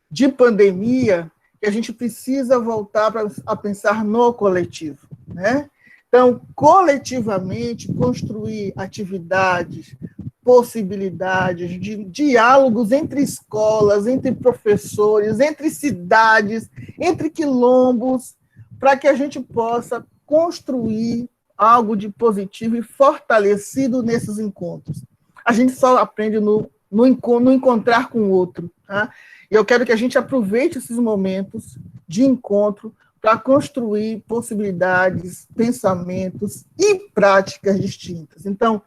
de pandemia que a gente precisa voltar a pensar no coletivo, né? Então, coletivamente, construir atividades, possibilidades de diálogos entre escolas, entre professores, entre cidades, entre quilombos, para que a gente possa construir algo de positivo e fortalecido nesses encontros. A gente só aprende no encontrar com o outro, tá? E eu quero que a gente aproveite esses momentos de encontro para construir possibilidades, pensamentos e práticas distintas. Então,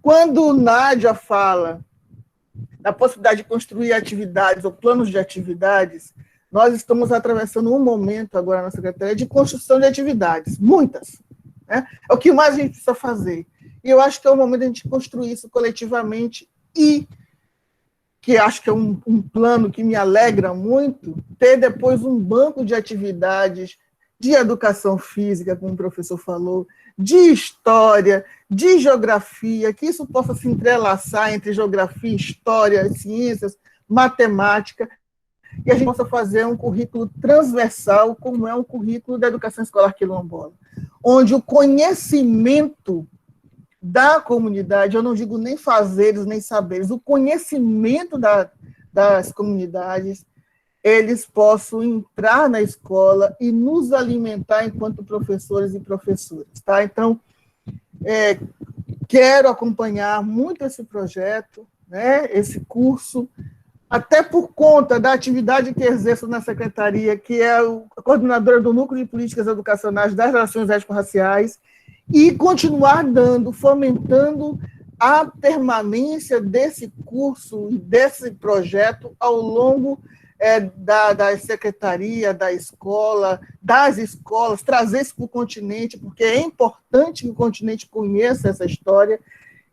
quando Nádia fala da possibilidade de construir atividades ou planos de atividades, nós estamos atravessando um momento agora na Secretaria de construção de atividades, muitas. Né? É o que mais a gente precisa fazer. E eu acho que é o momento de a gente construir isso coletivamente e que acho que é um plano que me alegra muito, ter depois um banco de atividades de educação física, como o professor falou, de história, de geografia, que isso possa se entrelaçar entre geografia, história, ciências, matemática, e a gente possa fazer um currículo transversal, como é um currículo da educação escolar quilombola, onde o conhecimento da comunidade, eu não digo nem fazeres, nem saberes, o conhecimento das comunidades, eles possam entrar na escola e nos alimentar enquanto professores e professoras. Tá? Então, quero acompanhar muito esse projeto, né, esse curso, até por conta da atividade que exerço na Secretaria, que é a coordenadora do Núcleo de Políticas Educacionais das Relações Étnico-Raciais, e continuar fomentando a permanência desse curso e desse projeto ao longo da secretaria, das escolas, trazer isso para o continente, porque é importante que o continente conheça essa história,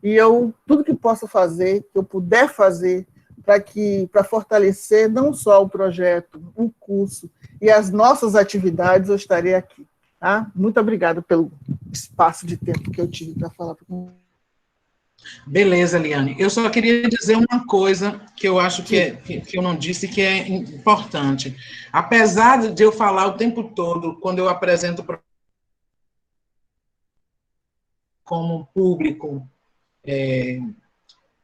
e tudo que posso fazer, que eu puder fazer, para fortalecer não só o projeto, o curso e as nossas atividades, eu estarei aqui. Tá? Muito obrigada pelo espaço de tempo que eu tive para falar. Beleza, Eliane. Eu só queria dizer uma coisa que eu acho que eu não disse, que é importante. Apesar de eu falar o tempo todo, quando eu apresento como público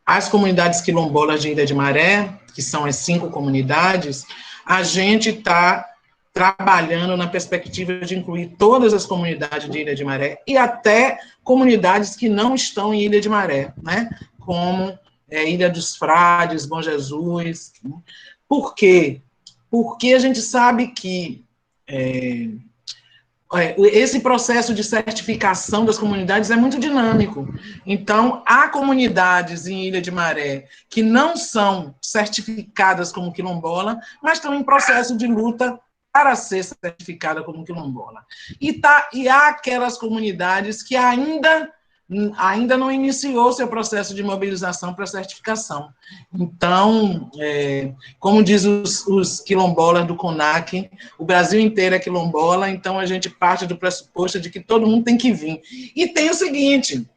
as comunidades quilombolas de Ilha de Maré, que são as 5 comunidades, a gente está trabalhando na perspectiva de incluir todas as comunidades de Ilha de Maré e até comunidades que não estão em Ilha de Maré, né? Como Ilha dos Frades, Bom Jesus. Por quê? Porque a gente sabe que esse processo de certificação das comunidades é muito dinâmico. Então, há comunidades em Ilha de Maré que não são certificadas como quilombola, mas estão em processo de luta para ser certificada como quilombola. E há aquelas comunidades que ainda não iniciou seu processo de mobilização para certificação. Então, como diz os quilombolas do CONAC, o Brasil inteiro é quilombola, então a gente parte do pressuposto de que todo mundo tem que vir. E tem o seguinte,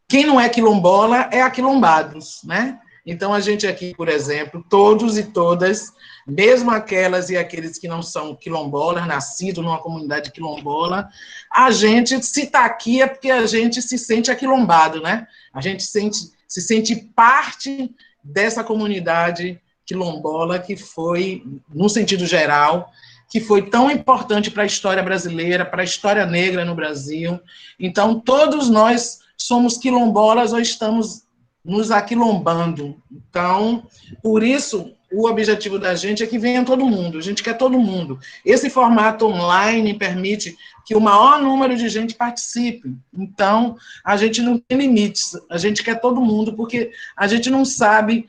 quem não é quilombola é aquilombados, né? Então, a gente aqui, por exemplo, todos e todas, mesmo aquelas e aqueles que não são quilombolas, nascidos numa comunidade quilombola, a gente, se está aqui, é porque a gente se sente aquilombado, né? A gente se sente parte dessa comunidade quilombola que foi, no sentido geral, que foi tão importante para a história brasileira, para a história negra no Brasil. Então, todos nós somos quilombolas ou estamos nos aquilombando. Então, por isso, o objetivo da gente é que venha todo mundo, a gente quer todo mundo. Esse formato online permite que o maior número de gente participe. Então, a gente não tem limites, a gente quer todo mundo, porque a gente não sabe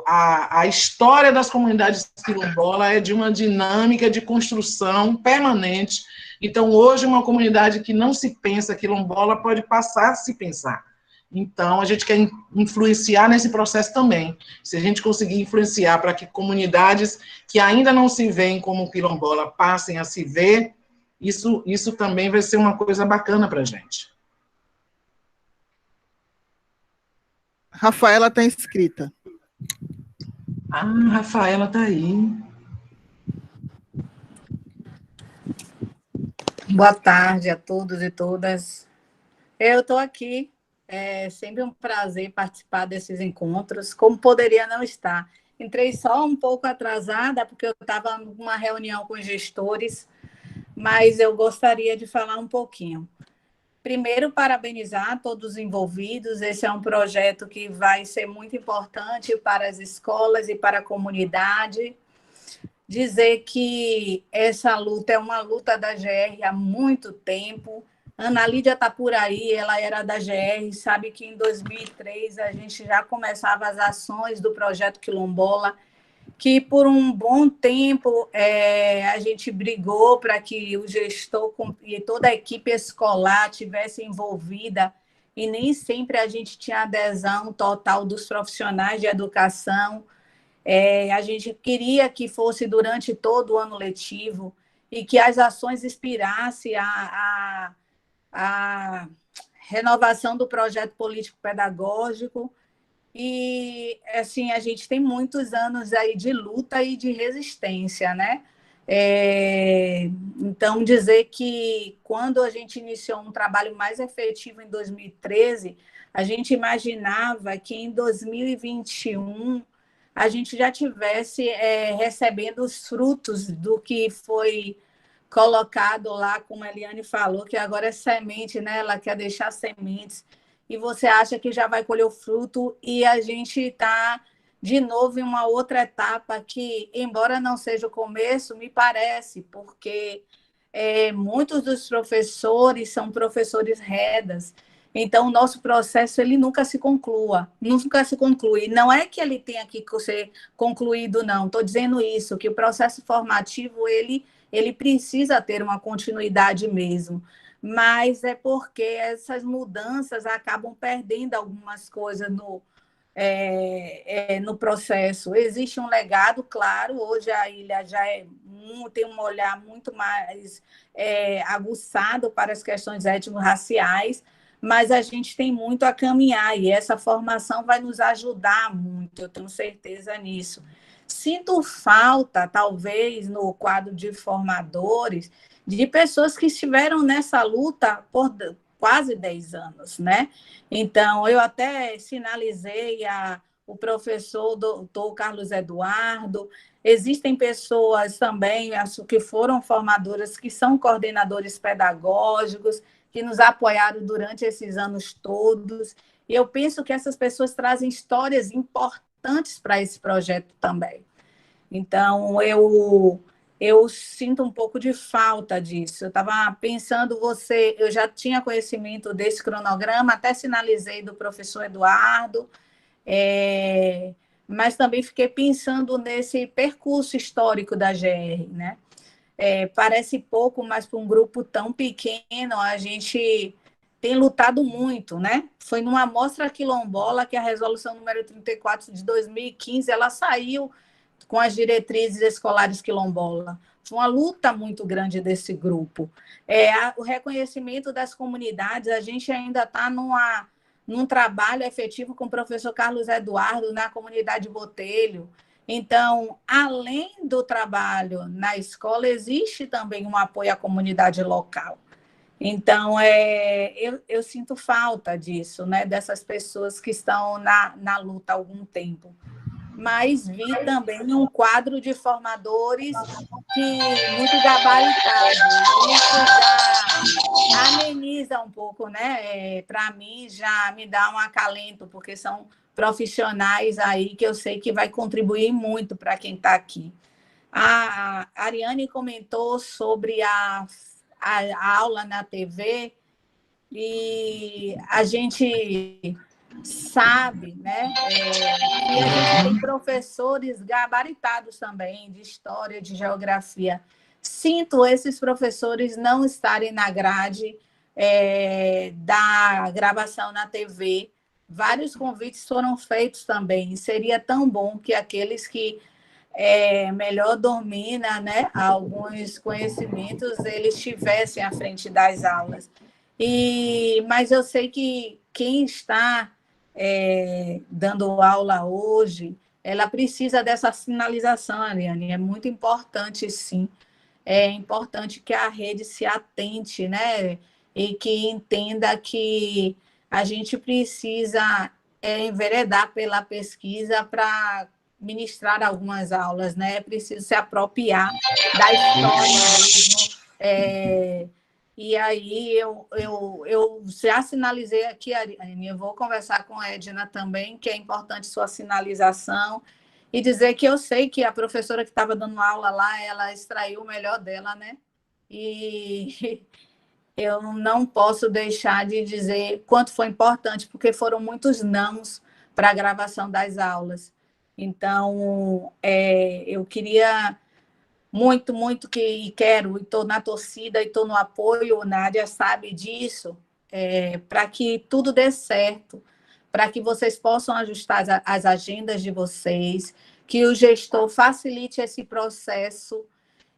a história das comunidades quilombolas é de uma dinâmica de construção permanente. Então, hoje, uma comunidade que não se pensa quilombola pode passar a se pensar. Então, a gente quer influenciar nesse processo também. Se a gente conseguir influenciar para que comunidades que ainda não se veem como quilombola passem a se ver, isso também vai ser uma coisa bacana para a gente. Rafaela está inscrita. Ah, Rafaela está aí. Boa tarde a todos e todas. Eu estou aqui, é sempre um prazer participar desses encontros, como poderia não estar. Entrei só um pouco atrasada, porque eu estava numa reunião com os gestores, mas eu gostaria de falar um pouquinho. Primeiro, parabenizar todos os envolvidos. Esse é um projeto que vai ser muito importante para as escolas e para a comunidade. Dizer que essa luta é uma luta da GR há muito tempo. Ana Lídia está por aí, ela era da GR, sabe que em 2003 a gente já começava as ações do Projeto Quilombola, que por um bom tempo a gente brigou para que o gestor e toda a equipe escolar tivesse envolvida, e nem sempre a gente tinha adesão total dos profissionais de educação. A gente queria que fosse durante todo o ano letivo e que as ações inspirassem a renovação do projeto político-pedagógico. E, assim, a gente tem muitos anos aí de luta e de resistência, né? Então, dizer que quando a gente iniciou um trabalho mais efetivo em 2013, a gente imaginava que em 2021 a gente já tivesse recebendo os frutos do que foi colocado lá, como a Eliane falou, que agora é semente, né? Ela quer deixar sementes, e você acha que já vai colher o fruto, e a gente está, de novo, em uma outra etapa que, embora não seja o começo, me parece, porque muitos dos professores são professores redas, então o nosso processo ele nunca se conclui. Não é que ele tenha que ser concluído, não, estou dizendo isso, que o processo formativo ele precisa ter uma continuidade mesmo, mas é porque essas mudanças acabam perdendo algumas coisas no processo. Existe um legado, claro, hoje a ilha já tem um olhar muito mais aguçado para as questões étnico-raciais, mas a gente tem muito a caminhar, e essa formação vai nos ajudar muito, eu tenho certeza nisso. Sinto falta, talvez, no quadro de formadores, de pessoas que estiveram nessa luta por quase 10 anos, né? Então, eu até sinalizei o professor doutor Carlos Eduardo, existem pessoas também que foram formadoras, que são coordenadores pedagógicos, que nos apoiaram durante esses anos todos, e eu penso que essas pessoas trazem histórias importantes para esse projeto também. Então, eu sinto um pouco de falta disso. Eu estava pensando, eu já tinha conhecimento desse cronograma, até sinalizei do professor Eduardo, mas também fiquei pensando nesse percurso histórico da GR, né? Parece pouco, mas para um grupo tão pequeno, a gente tem lutado muito, né? Foi numa mostra quilombola que a resolução número 34 de 2015, ela saiu com as diretrizes escolares quilombola. Foi uma luta muito grande desse grupo. O reconhecimento das comunidades, a gente ainda está num trabalho efetivo com o professor Carlos Eduardo na comunidade Botelho. Então, além do trabalho na escola, existe também um apoio à comunidade local. Então, eu sinto falta disso, né? Dessas pessoas que estão na luta há algum tempo. Mas vi também um quadro de formadores muito gabaritado. Isso já ameniza um pouco, né? Para mim, já me dá um acalento, porque são profissionais aí que eu sei que vai contribuir muito para quem está aqui. A Ariane comentou sobre a aula na TV, e a gente sabe, né, que a gente tem professores gabaritados também, de história, de geografia. Sinto esses professores não estarem na grade da gravação na TV. Vários convites foram feitos também, e seria tão bom que aqueles que melhor domina, né, alguns conhecimentos, eles estivessem à frente das aulas. Mas eu sei que quem está dando aula hoje, ela precisa dessa sinalização, Ariane, é muito importante, sim. É importante que a rede se atente, né, e que entenda que a gente precisa enveredar pela pesquisa para ministrar algumas aulas, né? É preciso se apropriar da história mesmo. E aí eu já sinalizei aqui, Ariane, eu vou conversar com a Edna também, que é importante sua sinalização, e dizer que eu sei que a professora que estava dando aula lá, ela extraiu o melhor dela, né? E eu não posso deixar de dizer quanto foi importante, porque foram muitos nãos para a gravação das aulas. Então, eu queria muito, muito e quero, e estou na torcida, e estou no apoio, a Nádia sabe disso, para que tudo dê certo, para que vocês possam ajustar as agendas de vocês, que o gestor facilite esse processo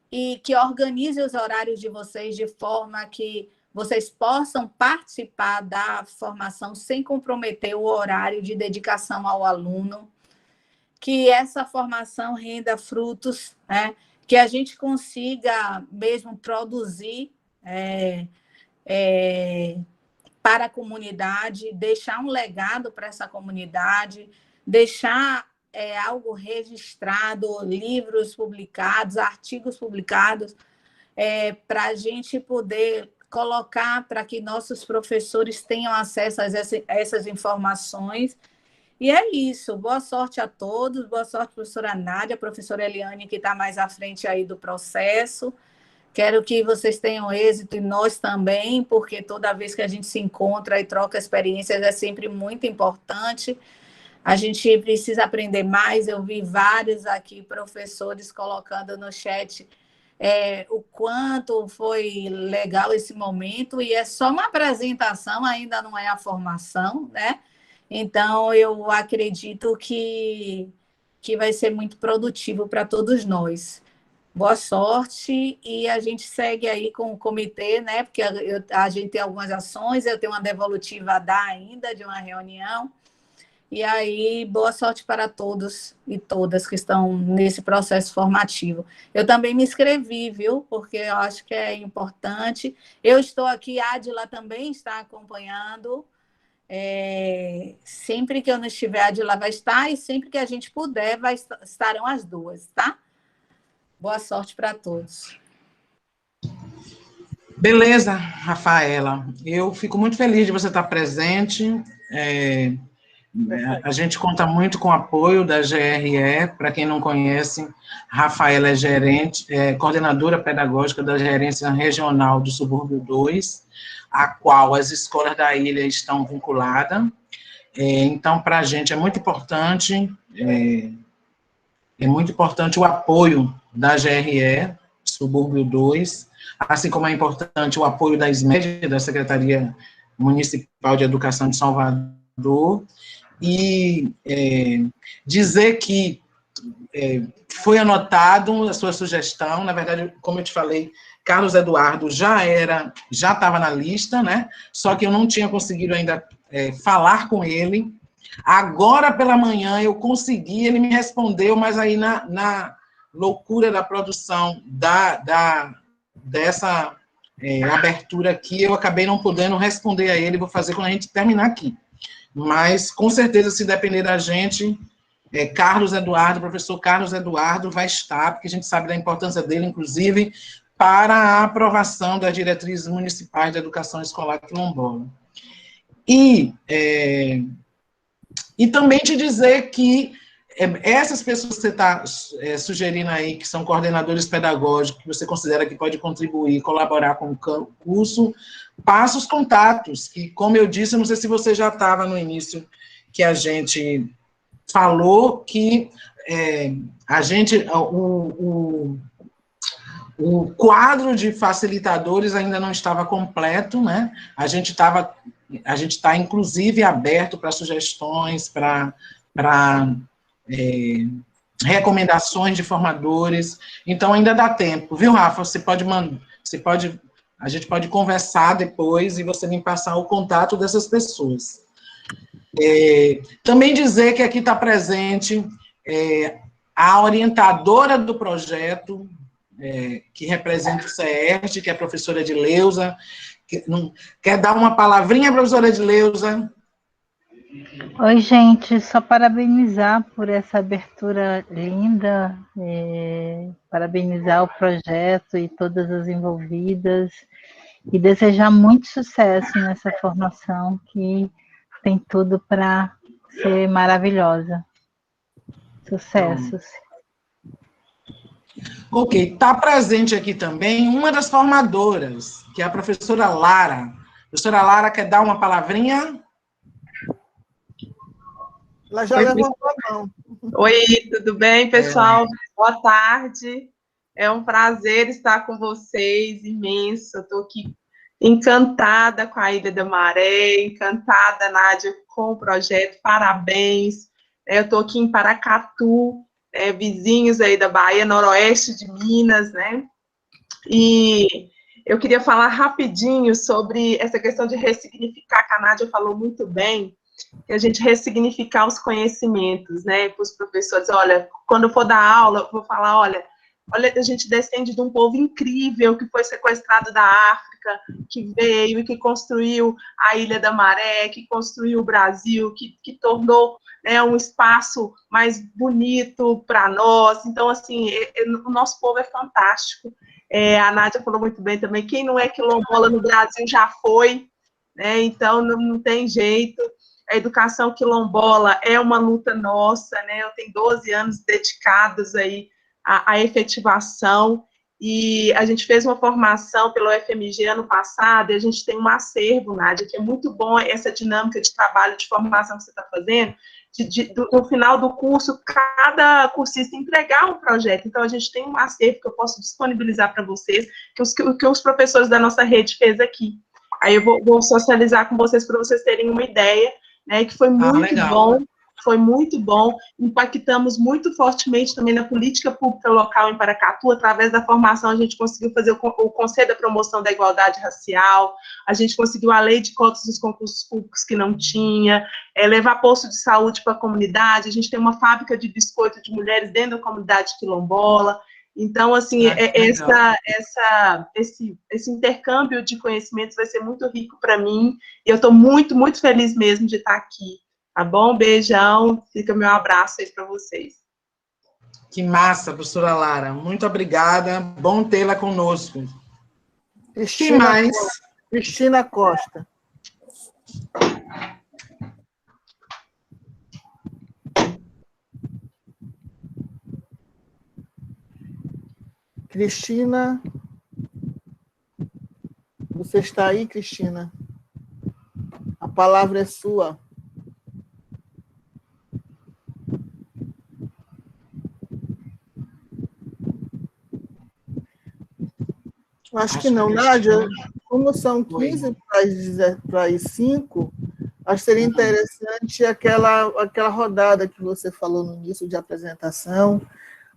e que organize os horários de vocês de forma que vocês possam participar da formação sem comprometer o horário de dedicação ao aluno, que essa formação renda frutos, né? Que a gente consiga mesmo produzir para a comunidade, deixar um legado para essa comunidade, deixar algo registrado, livros publicados, artigos publicados, para a gente poder colocar para que nossos professores tenham acesso a essas informações. E é isso. Boa sorte a todos. Boa sorte, professora Nádia, professora Eliane, que está mais à frente aí do processo. Quero que vocês tenham êxito, e nós também, porque toda vez que a gente se encontra e troca experiências é sempre muito importante. A gente precisa aprender mais. Eu vi vários aqui professores colocando no chat o quanto foi legal esse momento, e é só uma apresentação, ainda não é a formação, né? Então, eu acredito que vai ser muito produtivo para todos nós. Boa sorte, e a gente segue aí com o comitê, né? Porque a gente tem algumas ações, eu tenho uma devolutiva a dar ainda de uma reunião. E aí, boa sorte para todos e todas que estão nesse processo formativo. Eu também me inscrevi, viu? Porque eu acho que é importante. Eu estou aqui, a Adila também está acompanhando. Sempre que eu não estiver, a Adila vai estar, e sempre que a gente puder, estarão as duas, tá? Boa sorte para todos. Beleza, Rafaela. Eu fico muito feliz de você estar presente. A gente conta muito com o apoio da GRE. Para quem não conhece, Rafaela é gerente, coordenadora pedagógica da Gerência Regional do Subúrbio 2, a qual as escolas da ilha estão vinculadas. Então, para a gente é muito importante o apoio da GRE, Subúrbio 2, assim como é importante o apoio da SMED, da Secretaria Municipal de Educação de Salvador, e dizer que foi anotado a sua sugestão. Na verdade, como eu te falei, Carlos Eduardo já estava na lista, né? Só que eu não tinha conseguido ainda falar com ele. Agora pela manhã eu consegui, ele me respondeu, mas aí na loucura da produção dessa abertura aqui, eu acabei não podendo responder a ele, vou fazer quando a gente terminar aqui. Mas, com certeza, se depender da gente, Carlos Eduardo, professor Carlos Eduardo vai estar, porque a gente sabe da importância dele, inclusive, para a aprovação das diretrizes municipais da educação escolar quilombola. E também te dizer que essas pessoas que você está sugerindo aí, que são coordenadores pedagógicos, que você considera que pode contribuir, colaborar com o curso, passa os contatos, que, como eu disse, eu não sei se você já estava no início, que a gente falou que o quadro de facilitadores ainda não estava completo, né? A gente está, inclusive, aberto para sugestões, para recomendações de formadores, então ainda dá tempo, viu, Rafa? A gente pode conversar depois e você me passar o contato dessas pessoas. Também dizer que aqui está presente a orientadora do projeto, que representa o CERT, que é a professora Edileuza. Quer dar uma palavrinha, professora Edileuza? Oi, gente, só parabenizar por essa abertura linda, parabenizar o projeto e todas as envolvidas, e desejar muito sucesso nessa formação, que tem tudo para ser maravilhosa. Sucessos. Ok, está presente aqui também uma das formadoras, que é a professora Lara. A professora Lara quer dar uma palavrinha? Ela já levantou a mão. Oi, tudo bem, pessoal? Boa tarde. É um prazer estar com vocês, imenso. Eu estou aqui encantada com a Ilha da Maré, encantada, Nádia, com o projeto, parabéns. Eu estou aqui em Paracatu, vizinhos aí da Bahia, noroeste de Minas, né? E eu queria falar rapidinho sobre essa questão de ressignificar, que a Nádia falou muito bem, que a gente ressignificar os conhecimentos, né, para os professores. Olha, quando eu for dar aula, eu vou falar, olha, a gente descende de um povo incrível que foi sequestrado da África, que veio e que construiu a Ilha da Maré, que construiu o Brasil, que tornou, né, um espaço mais bonito para nós. Então, assim, o nosso povo é fantástico. A Nádia falou muito bem também, quem não é quilombola no Brasil já foi, né, então não tem jeito. A educação quilombola é uma luta nossa, né, eu tenho 12 anos dedicados aí à efetivação, e a gente fez uma formação pelo FMG ano passado, e a gente tem um acervo, Nádia, que é muito bom essa dinâmica de trabalho, de formação que você está fazendo, no final do curso, cada cursista entregar um projeto. Então, a gente tem um acervo que eu posso disponibilizar para vocês, que os professores da nossa rede fez aqui. Aí eu vou socializar com vocês para vocês terem uma ideia, né, que foi muito bom. Foi muito bom, impactamos muito fortemente também na política pública local em Paracatu. Através da formação a gente conseguiu fazer o Conselho da Promoção da Igualdade Racial, a gente conseguiu a lei de cotas dos concursos públicos que não tinha, levar posto de saúde para a comunidade, a gente tem uma fábrica de biscoito de mulheres dentro da comunidade quilombola. Então, assim, esse intercâmbio de conhecimentos vai ser muito rico para mim, e eu estou muito, muito feliz mesmo de estar aqui. Tá bom? Beijão. Fica meu abraço aí para vocês. Que massa, professora Lara. Muito obrigada. Bom tê-la conosco. Cristina, mais? Cristina Costa. Cristina. Você está aí, Cristina? A palavra é sua. Acho que não, Nádia. Como são 15 para as 5, acho que seria interessante aquela rodada que você falou no início de apresentação,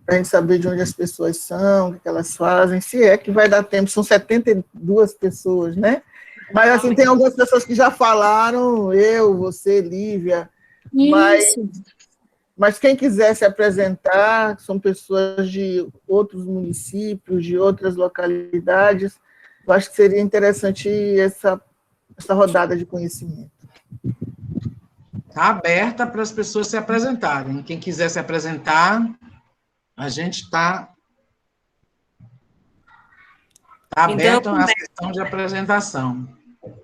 para a gente saber de onde as pessoas são, o que elas fazem, se é que vai dar tempo. São 72 pessoas, né? Mas, assim, tem algumas pessoas que já falaram, eu, você, Lívia, mas quem quiser se apresentar, são pessoas de outros municípios, de outras localidades, Eu acho que seria interessante essa rodada de conhecimento. Está aberta para as pessoas se apresentarem. Quem quiser se apresentar, a gente está aberto à sessão de apresentação.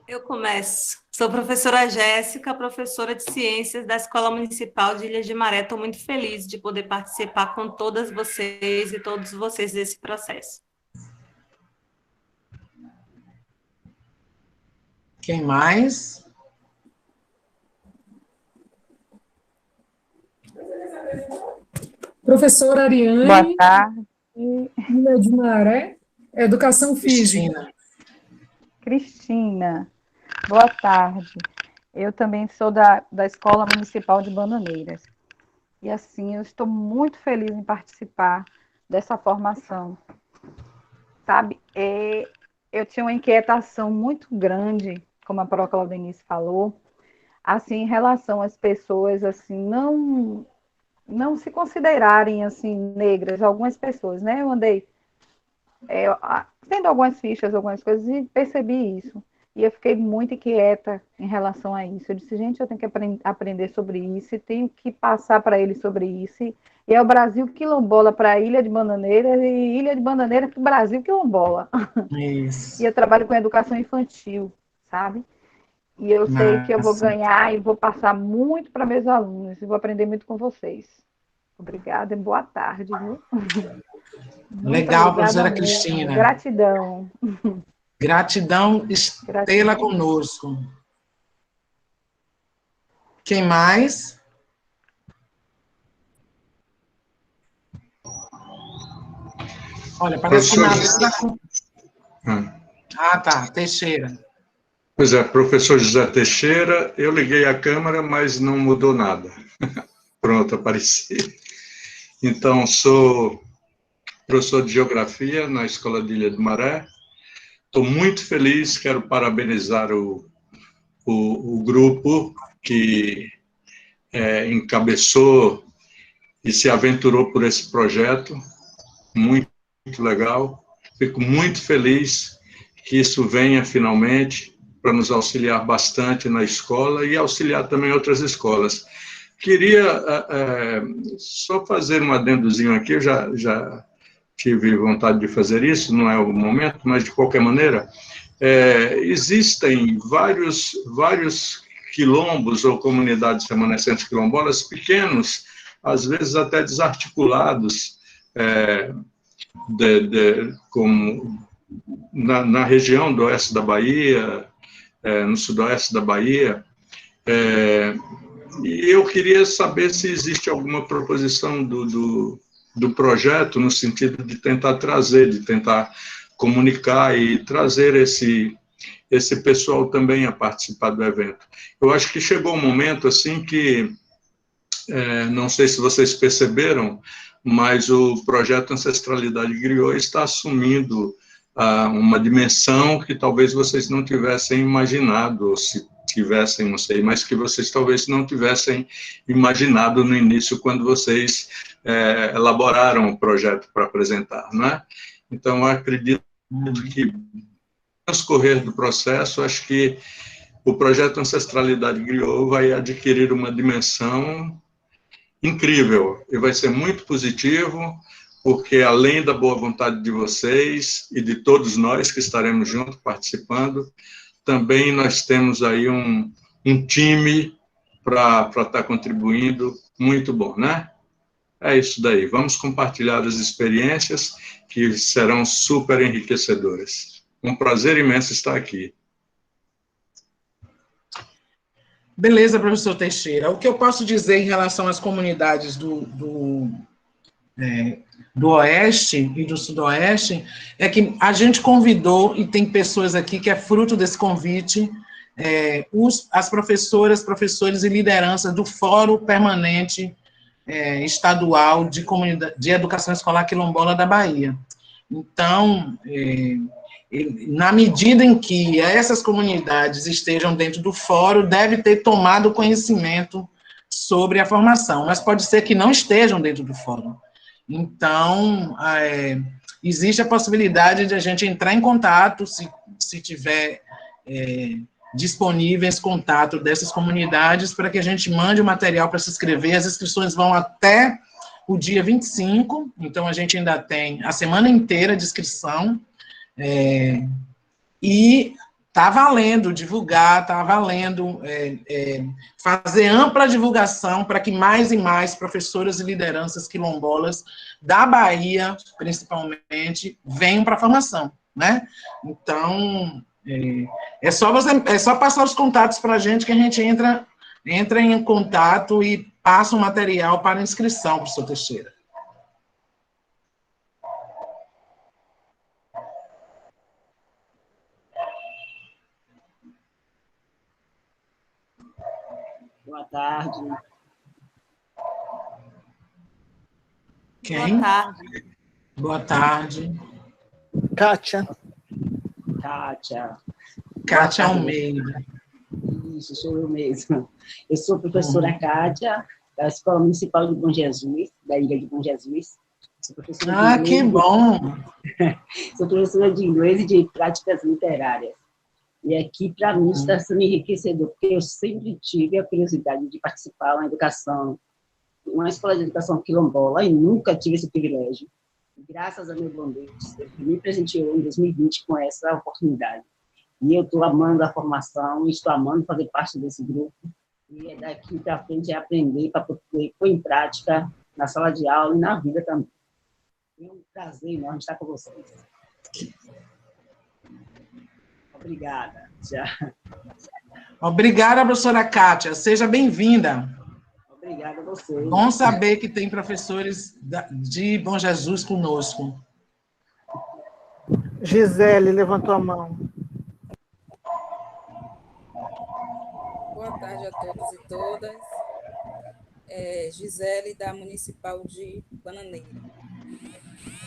Eu começo. Sou professora Jéssica, professora de Ciências da Escola Municipal de Ilha de Maré. Estou muito feliz de poder participar com todas vocês e todos vocês desse processo. Quem mais? Professora Ariane. Boa tarde. Ilha de Maré, Educação Física. Cristina. Boa tarde. Eu também sou da Escola Municipal de Bananeiras. E, assim, eu estou muito feliz em participar dessa formação. Sabe, eu tinha uma inquietação muito grande, como a Pro Claudenice falou, assim, em relação às pessoas, assim, não se considerarem, assim, negras, algumas pessoas, né? Eu andei tendo algumas fichas, algumas coisas, e percebi isso. E eu fiquei muito inquieta em relação a isso. Eu disse, gente, eu tenho que aprender sobre isso, e tenho que passar para eles sobre isso. E é o Brasil quilombola para a Ilha de Bananeira, e Ilha de Bananeira para o Brasil quilombola. Isso. E eu trabalho com educação infantil, sabe? E eu sei que eu vou ganhar e vou passar muito para meus alunos, e vou aprender muito com vocês. Obrigada e boa tarde, viu? Legal, professora Cristina. Gratidão. Gratidão, estê-la conosco. Quem mais? Olha, parece que nada. Ah, tá, Teixeira. Pois é, professor José Teixeira, eu liguei a câmera, mas não mudou nada. Pronto, apareci. Então, sou professor de Geografia na Escola de Ilha de Maré. Estou muito feliz, quero parabenizar o grupo que encabeçou e se aventurou por esse projeto, muito legal. Fico muito feliz que isso venha finalmente para nos auxiliar bastante na escola e auxiliar também outras escolas. Queria só fazer um adendozinho aqui, eu já tive vontade de fazer isso, não é o momento, mas de qualquer maneira, existem vários quilombos ou comunidades remanescentes quilombolas pequenos, às vezes até desarticulados, como na região do oeste da Bahia, no sudoeste da Bahia, e eu queria saber se existe alguma proposição do projeto no sentido de tentar trazer, de tentar comunicar e trazer esse pessoal também a participar do evento. Eu acho que chegou um momento assim que, não sei se vocês perceberam, mas o projeto Ancestralidade Griot está assumindo uma dimensão que talvez vocês não tivessem imaginado, ou se tivessem, não sei, mas que vocês talvez não tivessem imaginado no início, quando vocês elaboraram o projeto para apresentar, né? Então, eu acredito que, no transcorrer do processo, acho que o projeto Ancestralidade Griot vai adquirir uma dimensão incrível, e vai ser muito positivo, porque além da boa vontade de vocês e de todos nós que estaremos juntos participando, também nós temos aí um time para estar contribuindo, muito bom, né? É isso daí, vamos compartilhar as experiências que serão super enriquecedoras. Um prazer imenso estar aqui. Beleza, professor Teixeira. O que eu posso dizer em relação às comunidades do Oeste e do Sudoeste é que a gente convidou, e tem pessoas aqui que é fruto desse convite, as professoras, professores e lideranças do Fórum Permanente Estadual de Educação Escolar Quilombola da Bahia. Então, na medida em que essas comunidades estejam dentro do fórum, deve ter tomado conhecimento sobre a formação, mas pode ser que não estejam dentro do fórum. Então, existe a possibilidade de a gente entrar em contato, se tiver disponível esse contato dessas comunidades, para que a gente mande o material para se inscrever. As inscrições vão até o dia 25, então a gente ainda tem a semana inteira de inscrição, e está valendo divulgar, está valendo fazer ampla divulgação para que mais e mais professoras e lideranças quilombolas da Bahia, principalmente, venham para a formação, né? Então, é só passar os contatos para a gente, que a gente entra em contato e passa o material para inscrição, professor Teixeira. Boa tarde. Quem? Boa tarde. Boa tarde. Kátia. Kátia Almeida. Isso, sou eu mesma. Eu sou professora Kátia, da Escola Municipal de Bom Jesus, da Ilha de Bom Jesus. Sou professora de que bom! Sou professora de inglês e de práticas literárias. E aqui, para mim, está sendo enriquecedor, porque eu sempre tive a curiosidade de participar de uma educação, uma escola de educação quilombola, e nunca tive esse privilégio. Graças a meu bom Deus, ele me presenteou em 2020 com essa oportunidade. E eu estou amando a formação, estou amando fazer parte desse grupo, e daqui para frente é aprender para poder pôr em prática na sala de aula e na vida também. É um prazer enorme estar com vocês. Obrigada. Obrigada, professora Kátia. Seja bem-vinda. Obrigada a vocês. Bom saber que tem professores de Bom Jesus conosco. Gisele levantou a mão. Boa tarde a todos e todas. Gisele, da Municipal de Bananeira.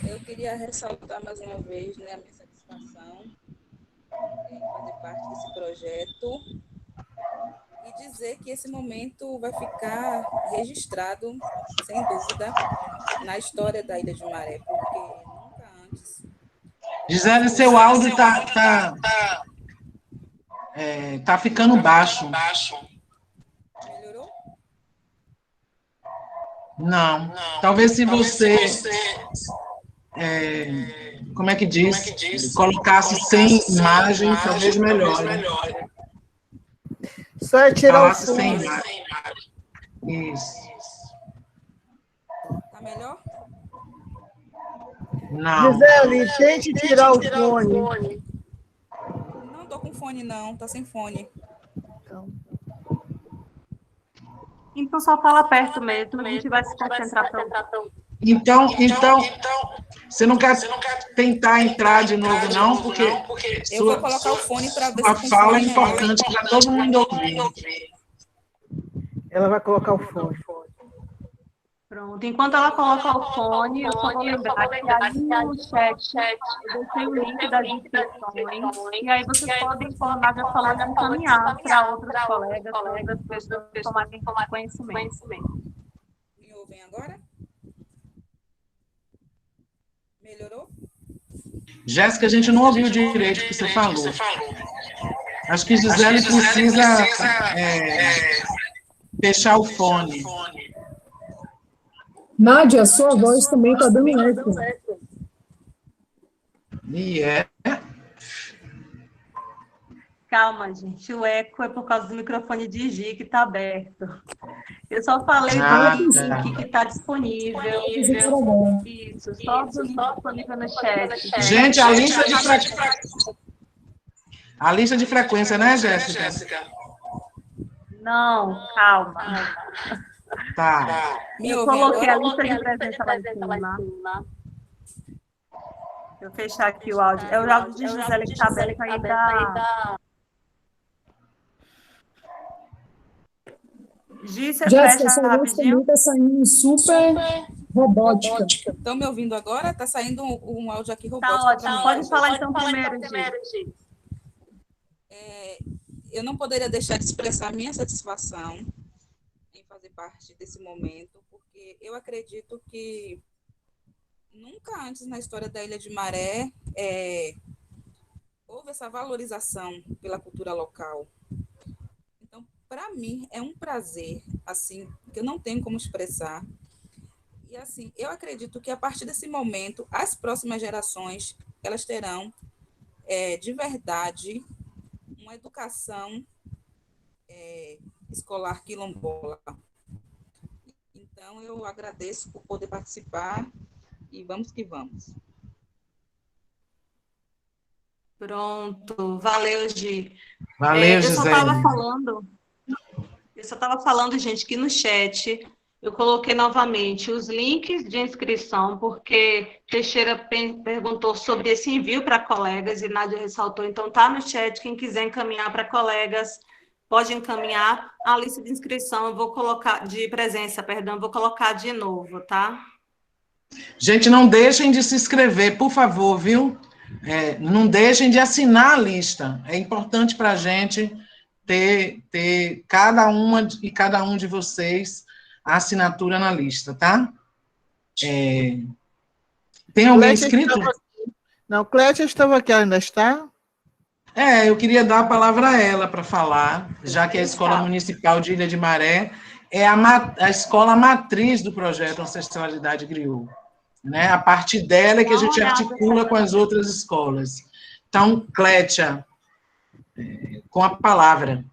Eu queria ressaltar mais uma vez, né, a minha satisfação em fazer parte desse projeto e dizer que esse momento vai ficar registrado, sem dúvida, na história da Ilha de Maré, porque nunca antes... Gisele, seu áudio tá ficando baixo. Melhorou? Não. Talvez se você... como é que diz? Colocasse sem imagem, talvez melhore. Só é tirar o fone. Sem imagem. Isso. Tá melhor? Não. Gisele, tente tirar o fone. Não tô com fone, não. Tá sem fone. Então só fala perto mesmo, a gente vai se concentrar. Então, você não quer tentar entrar de novo, não? Porque eu vou colocar o fone para ver se funciona. A fala é importante para todo mundo ouvir. Ela vai colocar o fone. Pronto, enquanto ela coloca o fone, eu só vou lembrar que aí no chat eu deixei o link das inscrições, e aí vocês podem, como a Nádia falou, encaminhar para outros colegas, outras pessoas tomarem conhecimento. Me ouvem agora? Melhorou? Jéssica, a gente não ouviu direito o que você falou. Acho que Gisele precisa fechar o fone. Nádia, a sua voz também está dando eco. E é? Calma, gente, o eco é por causa do microfone de Gi que está aberto. Eu só falei do link que está disponível. Isso, só do link disponível no chat. Gente, a lista de frequência, né, Jéssica? Não, calma. Tá. Eu coloquei a lista de presença lá em cima. Deixa eu fechar aqui o áudio. É o áudio de Gisele que está aberto ainda. Gi, você Jéssica, fecha essa voz também está saindo super robótica. Estão me ouvindo agora? Está saindo um áudio aqui robótico. Tá ótimo. Pode falar então primeiro, Gi. Eu não poderia deixar de expressar minha satisfação em fazer parte desse momento, porque eu acredito que nunca antes na história da Ilha de Maré houve essa valorização pela cultura local. Então, para mim, é um prazer, assim, que eu não tenho como expressar. E, assim, eu acredito que, a partir desse momento, as próximas gerações, elas terão, de verdade, uma educação escolar quilombola. Então, eu agradeço por poder participar e vamos que vamos. Pronto, valeu, Gi. Valeu, eu só Gisele. estava falando, gente, que no chat eu coloquei novamente os links de inscrição, porque Teixeira perguntou sobre esse envio para colegas e Nádia ressaltou, então tá no chat, quem quiser encaminhar para colegas, pode encaminhar a lista de inscrição, eu vou colocar, de presença, perdão, vou colocar de novo, tá? Gente, não deixem de se inscrever, por favor, viu? Não deixem de assinar a lista. É importante para a gente ter cada uma e cada um de vocês a assinatura na lista, tá? Tem alguém inscrito? Não, Clétia estava aqui, ainda está? Eu queria dar a palavra a ela para falar, já que a Escola Municipal de Ilha de Maré é a escola matriz do projeto Ancestralidade Griot. Né? A partir dela é que a gente articula com as outras escolas. Então, Clétia, com a palavra.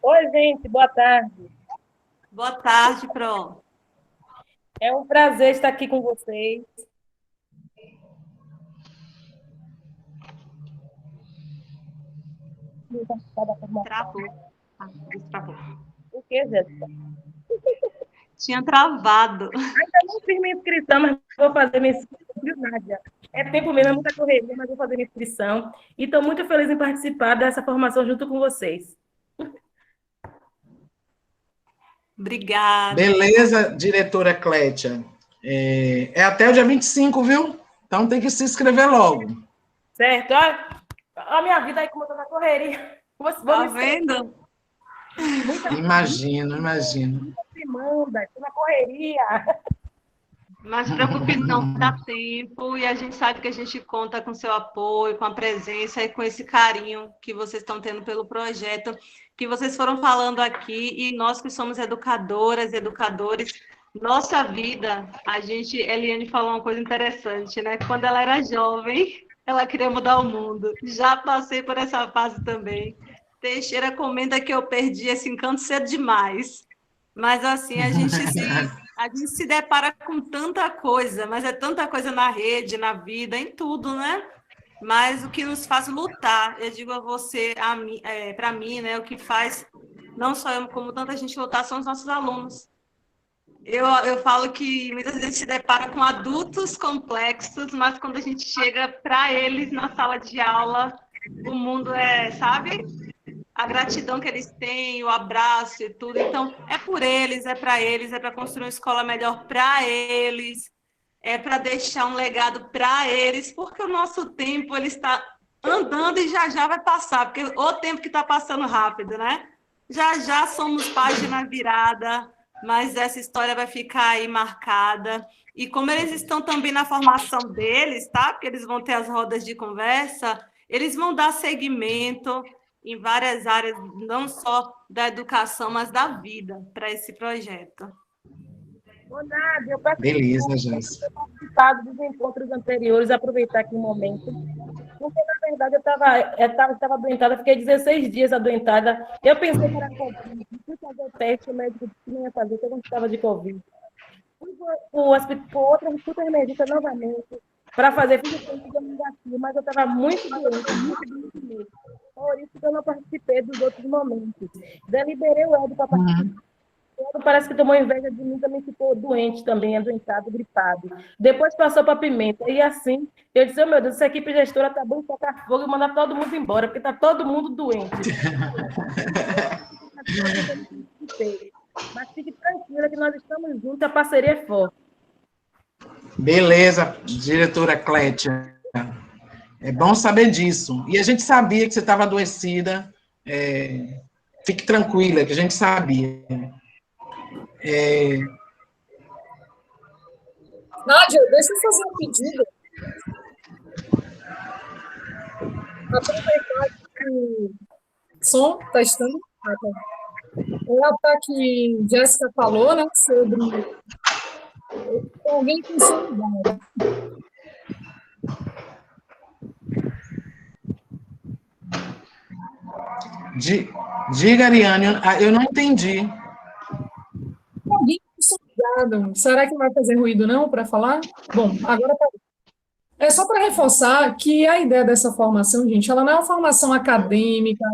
Oi, gente, boa tarde. Boa tarde, Pro. É um prazer estar aqui com vocês. Travou. Destravou. O que, Jéssica? Tinha travado. Ainda não fiz minha inscrição, mas vou fazer minha inscrição, Nádia. É tempo mesmo, é muita correria, mas vou fazer minha inscrição. E estou muito feliz em participar dessa formação junto com vocês. Obrigada. Beleza, diretora Clétia. É até o dia 25, viu? Então tem que se inscrever logo. Certo. Olha a minha vida aí, como eu estou na correria. Tá vendo? Imagino. Me manda, estou na correria. Mas não se preocupe não, dá tempo, e a gente sabe que a gente conta com seu apoio, com a presença e com esse carinho que vocês estão tendo pelo projeto, que vocês foram falando aqui, e nós que somos educadoras e educadores, nossa vida, Eliane falou uma coisa interessante, né? Quando ela era jovem, ela queria mudar o mundo. Já passei por essa fase também. Teixeira comenta que eu perdi esse encanto cedo demais. Mas, assim, a gente se depara com tanta coisa, mas é tanta coisa na rede, na vida, em tudo, né? Mas o que nos faz lutar, eu digo a você, para mim, né, o que faz, não só eu, como tanta gente lutar, são os nossos alunos. Eu falo que muitas vezes a gente se depara com adultos complexos, mas quando a gente chega para eles na sala de aula, o mundo sabe? A gratidão que eles têm, o abraço e tudo. Então, é por eles, é para eles, é para construir uma escola melhor para eles, é para deixar um legado para eles, porque o nosso tempo ele está andando e já vai passar, porque o tempo que está passando rápido, né? Já somos página virada, mas essa história vai ficar aí marcada. E como eles estão também na formação deles, tá? Porque eles vão ter as rodas de conversa, eles vão dar seguimento em várias áreas, não só da educação, mas da vida, para esse projeto. Ô, Nádia, eu Beleza, Jéssica. Eu participado dos encontros anteriores, aproveitar aqui um momento, porque, na verdade, eu estava adoentada, fiquei 16 dias adoentada. Eu pensei que era Covid, fui fazer o teste, o médico disse que não ia fazer, que eu não estava de Covid. Fui por outra supermercadista novamente, para fazer fisioterapia negativa, mas eu estava muito doente mesmo. Por isso que eu não participei dos outros momentos. Deliberei o Edu para participar. O Edu parece que tomou inveja de mim, também ficou doente também, adoentado, gripado. Depois passou para Pimenta. E assim, eu disse, meu Deus, essa equipe gestora está bom tocar fogo e mandar todo mundo embora, porque está todo mundo doente. Mas fique tranquila que nós estamos juntos, a parceria é forte. Beleza, diretora Clétia. É bom saber disso. E a gente sabia que você estava adoecida. Fique tranquila, que a gente sabia. Nádia, deixa eu fazer um pedido. Aproveitar que o som testando. Ela tá que Jéssica falou, né, sobre alguém com solidão. Diga, Ariane, eu não entendi. Alguém consolidado. Será que não vai fazer ruído, não, para falar? Bom, agora tá. É só para reforçar que a ideia dessa formação, gente, ela não é uma formação acadêmica,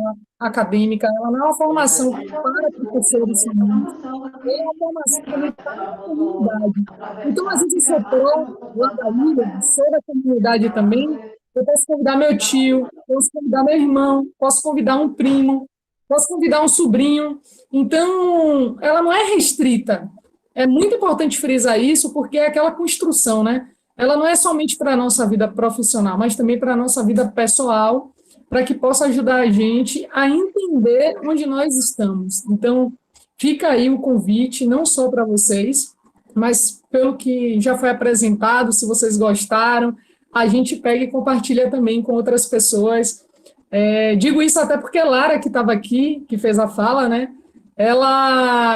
ela não é uma formação para professores somente, é uma formação também para a comunidade. Então, às vezes, eu sou pró lá da ilha, sou da comunidade também, eu posso convidar meu tio, posso convidar meu irmão, posso convidar um primo, posso convidar um sobrinho. Então, ela não é restrita. É muito importante frisar isso, porque é aquela construção, né? Ela não é somente para a nossa vida profissional, mas também para a nossa vida pessoal, para que possa ajudar a gente a entender onde nós estamos. Então, fica aí o convite, não só para vocês, mas pelo que já foi apresentado, se vocês gostaram, a gente pega e compartilha também com outras pessoas. Digo isso até porque Lara, que estava aqui, que fez a fala, né?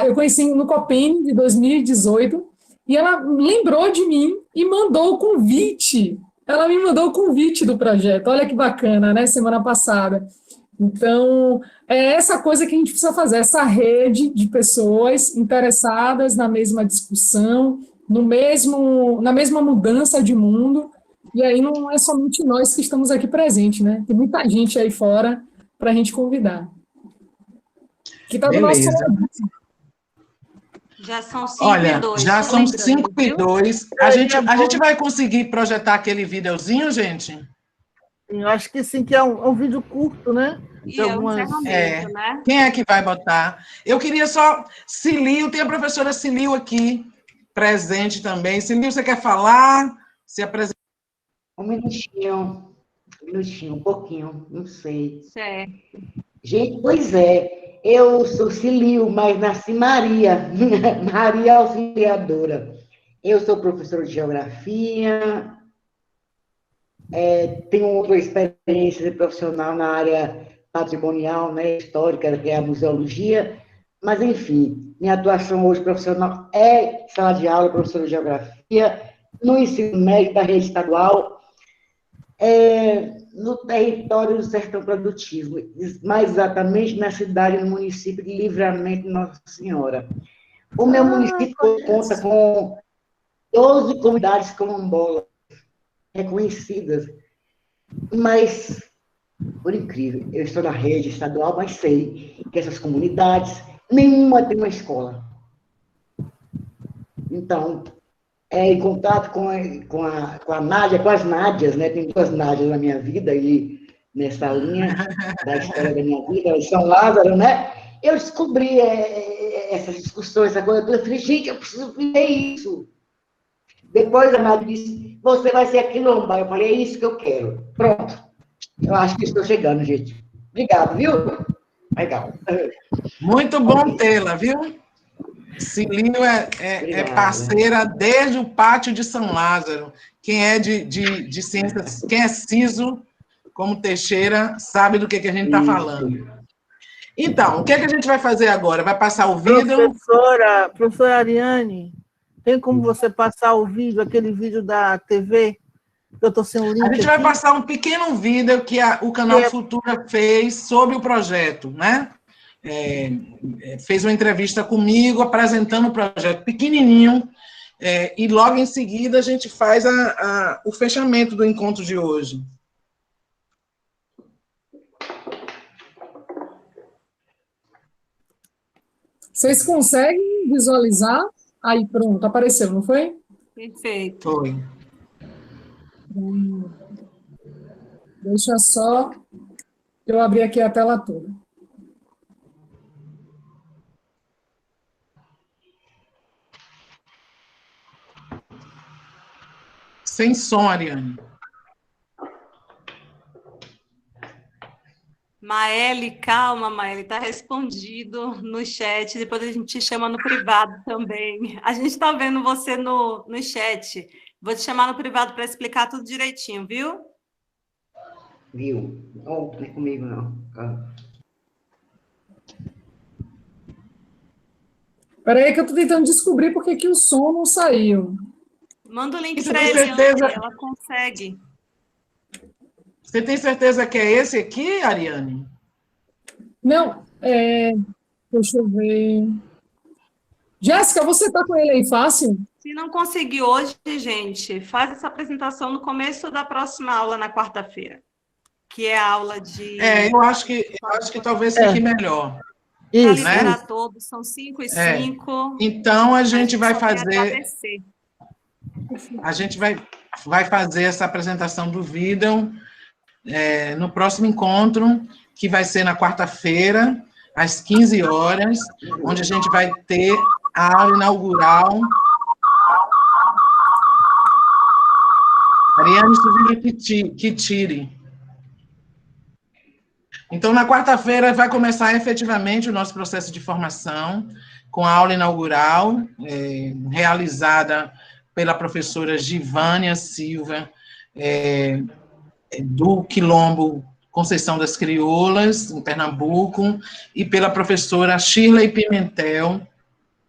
Eu conheci no Copene de 2018, e ela lembrou de mim e mandou o convite. Ela me mandou o convite do projeto. Olha que bacana, né? Semana passada. Então, é essa coisa que a gente precisa fazer, essa rede de pessoas interessadas na mesma discussão, na mesma mudança de mundo. E aí não é somente nós que estamos aqui presentes, né? Tem muita gente aí fora para a gente convidar. Que está do nosso lado. Já são 5 Olha, e 2. já são 5 e 2. A gente vai conseguir projetar aquele videozinho, gente? Eu acho que sim, que é um vídeo curto, né? E é um encerramento, né? Quem é que vai botar? Eu queria só... Cilio, tem a professora Cilio aqui, presente também. Cilio, você quer falar? Se apresentar? Um minutinho, um pouquinho, não sei. Certo. Gente, pois é. Eu sou Cilio, mas nasci Maria, Maria Auxiliadora. Eu sou professora de geografia, tenho outra experiência profissional na área patrimonial, né, histórica, que é a museologia, mas, enfim, minha atuação hoje profissional é sala de aula, professora de geografia, no ensino médio da rede estadual, no território do Sertão Produtivo, mais exatamente na cidade, no município de Livramento Nossa Senhora. O meu município conta com 12 comunidades quilombolas reconhecidas, mas, por incrível, eu estou na rede estadual, mas sei que essas comunidades, nenhuma tem uma escola. Então, em contato com a Nádia, com as Nádias, né? Tem 2 Nádias na minha vida, e nessa linha da história da minha vida, em São Lázaro, né? Eu descobri essas discussões, essa coisa toda. Eu falei, gente, eu preciso ver isso. Depois a Nádia disse, você vai ser a quilomba. Eu falei, é isso que eu quero. Pronto. Eu acho que estou chegando, gente. Obrigado, viu? Legal. Muito bom tê-la, viu? Cilio é parceira desde o pátio de São Lázaro. Quem é de ciências, quem é CISO, como Teixeira, sabe do que a gente está falando. Então, o que a gente vai fazer agora? Vai passar o vídeo? Professora Ariane, tem como você passar o vídeo, aquele vídeo da TV? Eu estou sem o link. A gente vai passar um pequeno vídeo que o canal Futura fez sobre o projeto, né? Fez uma entrevista comigo, apresentando o projeto pequenininho, e logo em seguida a gente faz o fechamento do encontro de hoje. Vocês conseguem visualizar? Aí, pronto, apareceu, não foi? Perfeito. Foi. Deixa só eu abrir aqui a tela toda. Sem som, Ariane. Maeli, calma, Maeli, está respondido no chat, depois a gente te chama no privado também. A gente está vendo você no chat. Vou te chamar no privado para explicar tudo direitinho, viu? Viu? Não, não é comigo, não. Espera aí que eu estou tentando descobrir por que o som não saiu. Manda o link Você para tem ele, certeza? ela consegue. Você tem certeza que é esse aqui, Ariane? Não, deixa eu ver. Jéssica, você está com ele aí fácil? Se não conseguir hoje, gente, faz essa apresentação no começo da próxima aula, na quarta-feira, que é a aula de... Eu acho que talvez fique melhor. Para Isso, liberar né? todos, são 5 e 5. Então, a gente vai só quer fazer... agradecer. A gente vai fazer essa apresentação do vídeo no próximo encontro, que vai ser na quarta-feira, às 15 horas, onde a gente vai ter a aula inaugural. Ariane sugeriu que tire. Então, na quarta-feira, vai começar efetivamente o nosso processo de formação, com a aula inaugural, realizada pela professora Givânia Silva, do Quilombo Conceição das Crioulas, em Pernambuco, e pela professora Shirley Pimentel,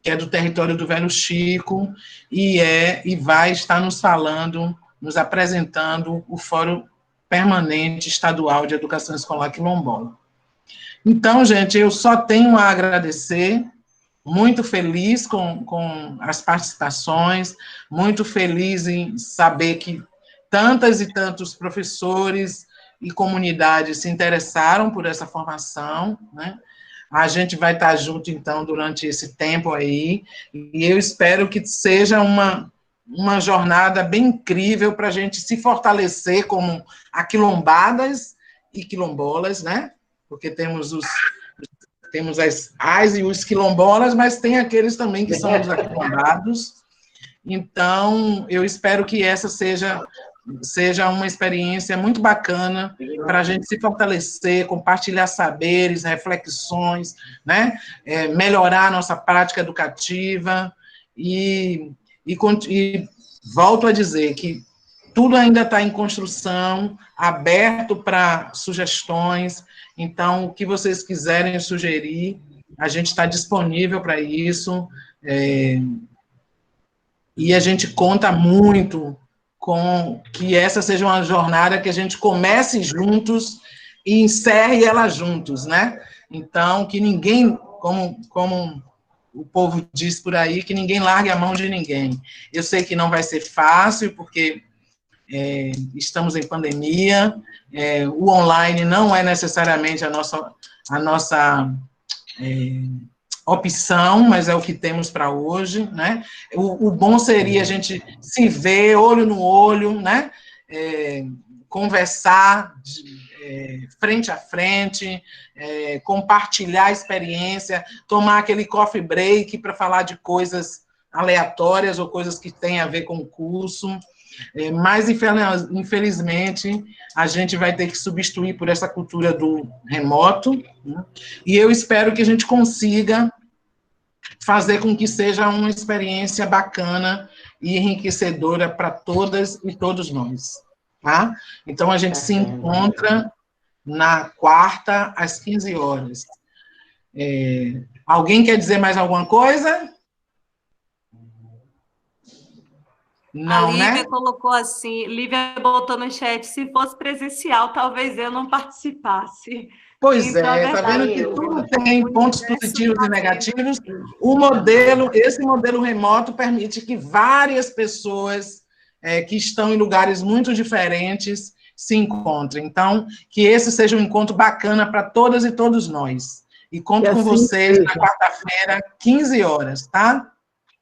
que é do território do Velho Chico, e vai estar nos falando, nos apresentando o Fórum Permanente Estadual de Educação Escolar Quilombola. Então, gente, eu só tenho a agradecer, muito feliz com as participações, muito feliz em saber que tantas e tantos professores e comunidades se interessaram por essa formação, né? A gente vai estar junto, então, durante esse tempo aí, e eu espero que seja uma jornada bem incrível para a gente se fortalecer como aquilombadas e quilombolas, né? Porque temos as e os quilombolas, mas tem aqueles também que são os aquilombados. Então, eu espero que essa seja uma experiência muito bacana para a gente se fortalecer, compartilhar saberes, reflexões, né? Melhorar a nossa prática educativa e volto a dizer que tudo ainda está em construção, aberto para sugestões. Então, o que vocês quiserem sugerir, a gente está disponível para isso, e a gente conta muito com que essa seja uma jornada que a gente comece juntos e encerre ela juntos, né? Então, que ninguém, como o povo diz por aí, que ninguém largue a mão de ninguém. Eu sei que não vai ser fácil, porque estamos em pandemia, o online não é necessariamente a nossa opção, mas é o que temos para hoje, né? O bom seria a gente se ver olho no olho, né? Conversar frente a frente, compartilhar a experiência, tomar aquele coffee break para falar de coisas aleatórias ou coisas que têm a ver com o curso. Mas, infelizmente, a gente vai ter que substituir por essa cultura do remoto, né? E eu espero que a gente consiga fazer com que seja uma experiência bacana e enriquecedora para todas e todos nós, tá? Então, a gente se encontra na quarta, às 15 horas. Alguém quer dizer mais alguma coisa? Não, a Lívia, né? Colocou assim, Lívia botou no chat, se fosse presencial, talvez eu não participasse. Pois então, tá vendo que tudo tem pontos positivos e negativos. Esse modelo remoto permite que várias pessoas que estão em lugares muito diferentes se encontrem. Então, que esse seja um encontro bacana para todas e todos nós. E conto com vocês na quarta-feira, 15 horas, tá?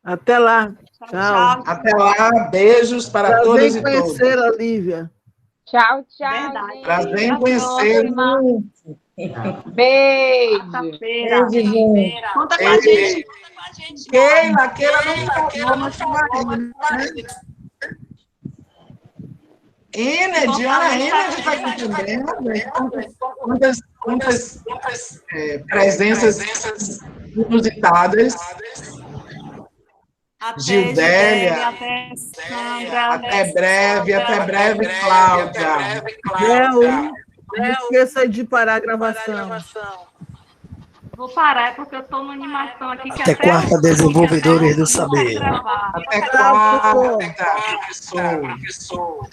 Até lá. Tchau. Até lá, beijos para todos e todos. Prazer em conhecer a Lívia. Tchau, tchau. Prazer em conhecer. Beijo. Quarta-feira. Conta com a gente. Keila não falou, mas Energy, olha a Energy está aqui também. Quantas presenças inusitadas. Gildélia, até Sandra. Até breve, Cláudia. Não esqueça de parar a gravação. Vou parar, porque eu estou numa animação aqui que Até quarta, desenvolvedores do saber. Até quarta, professor.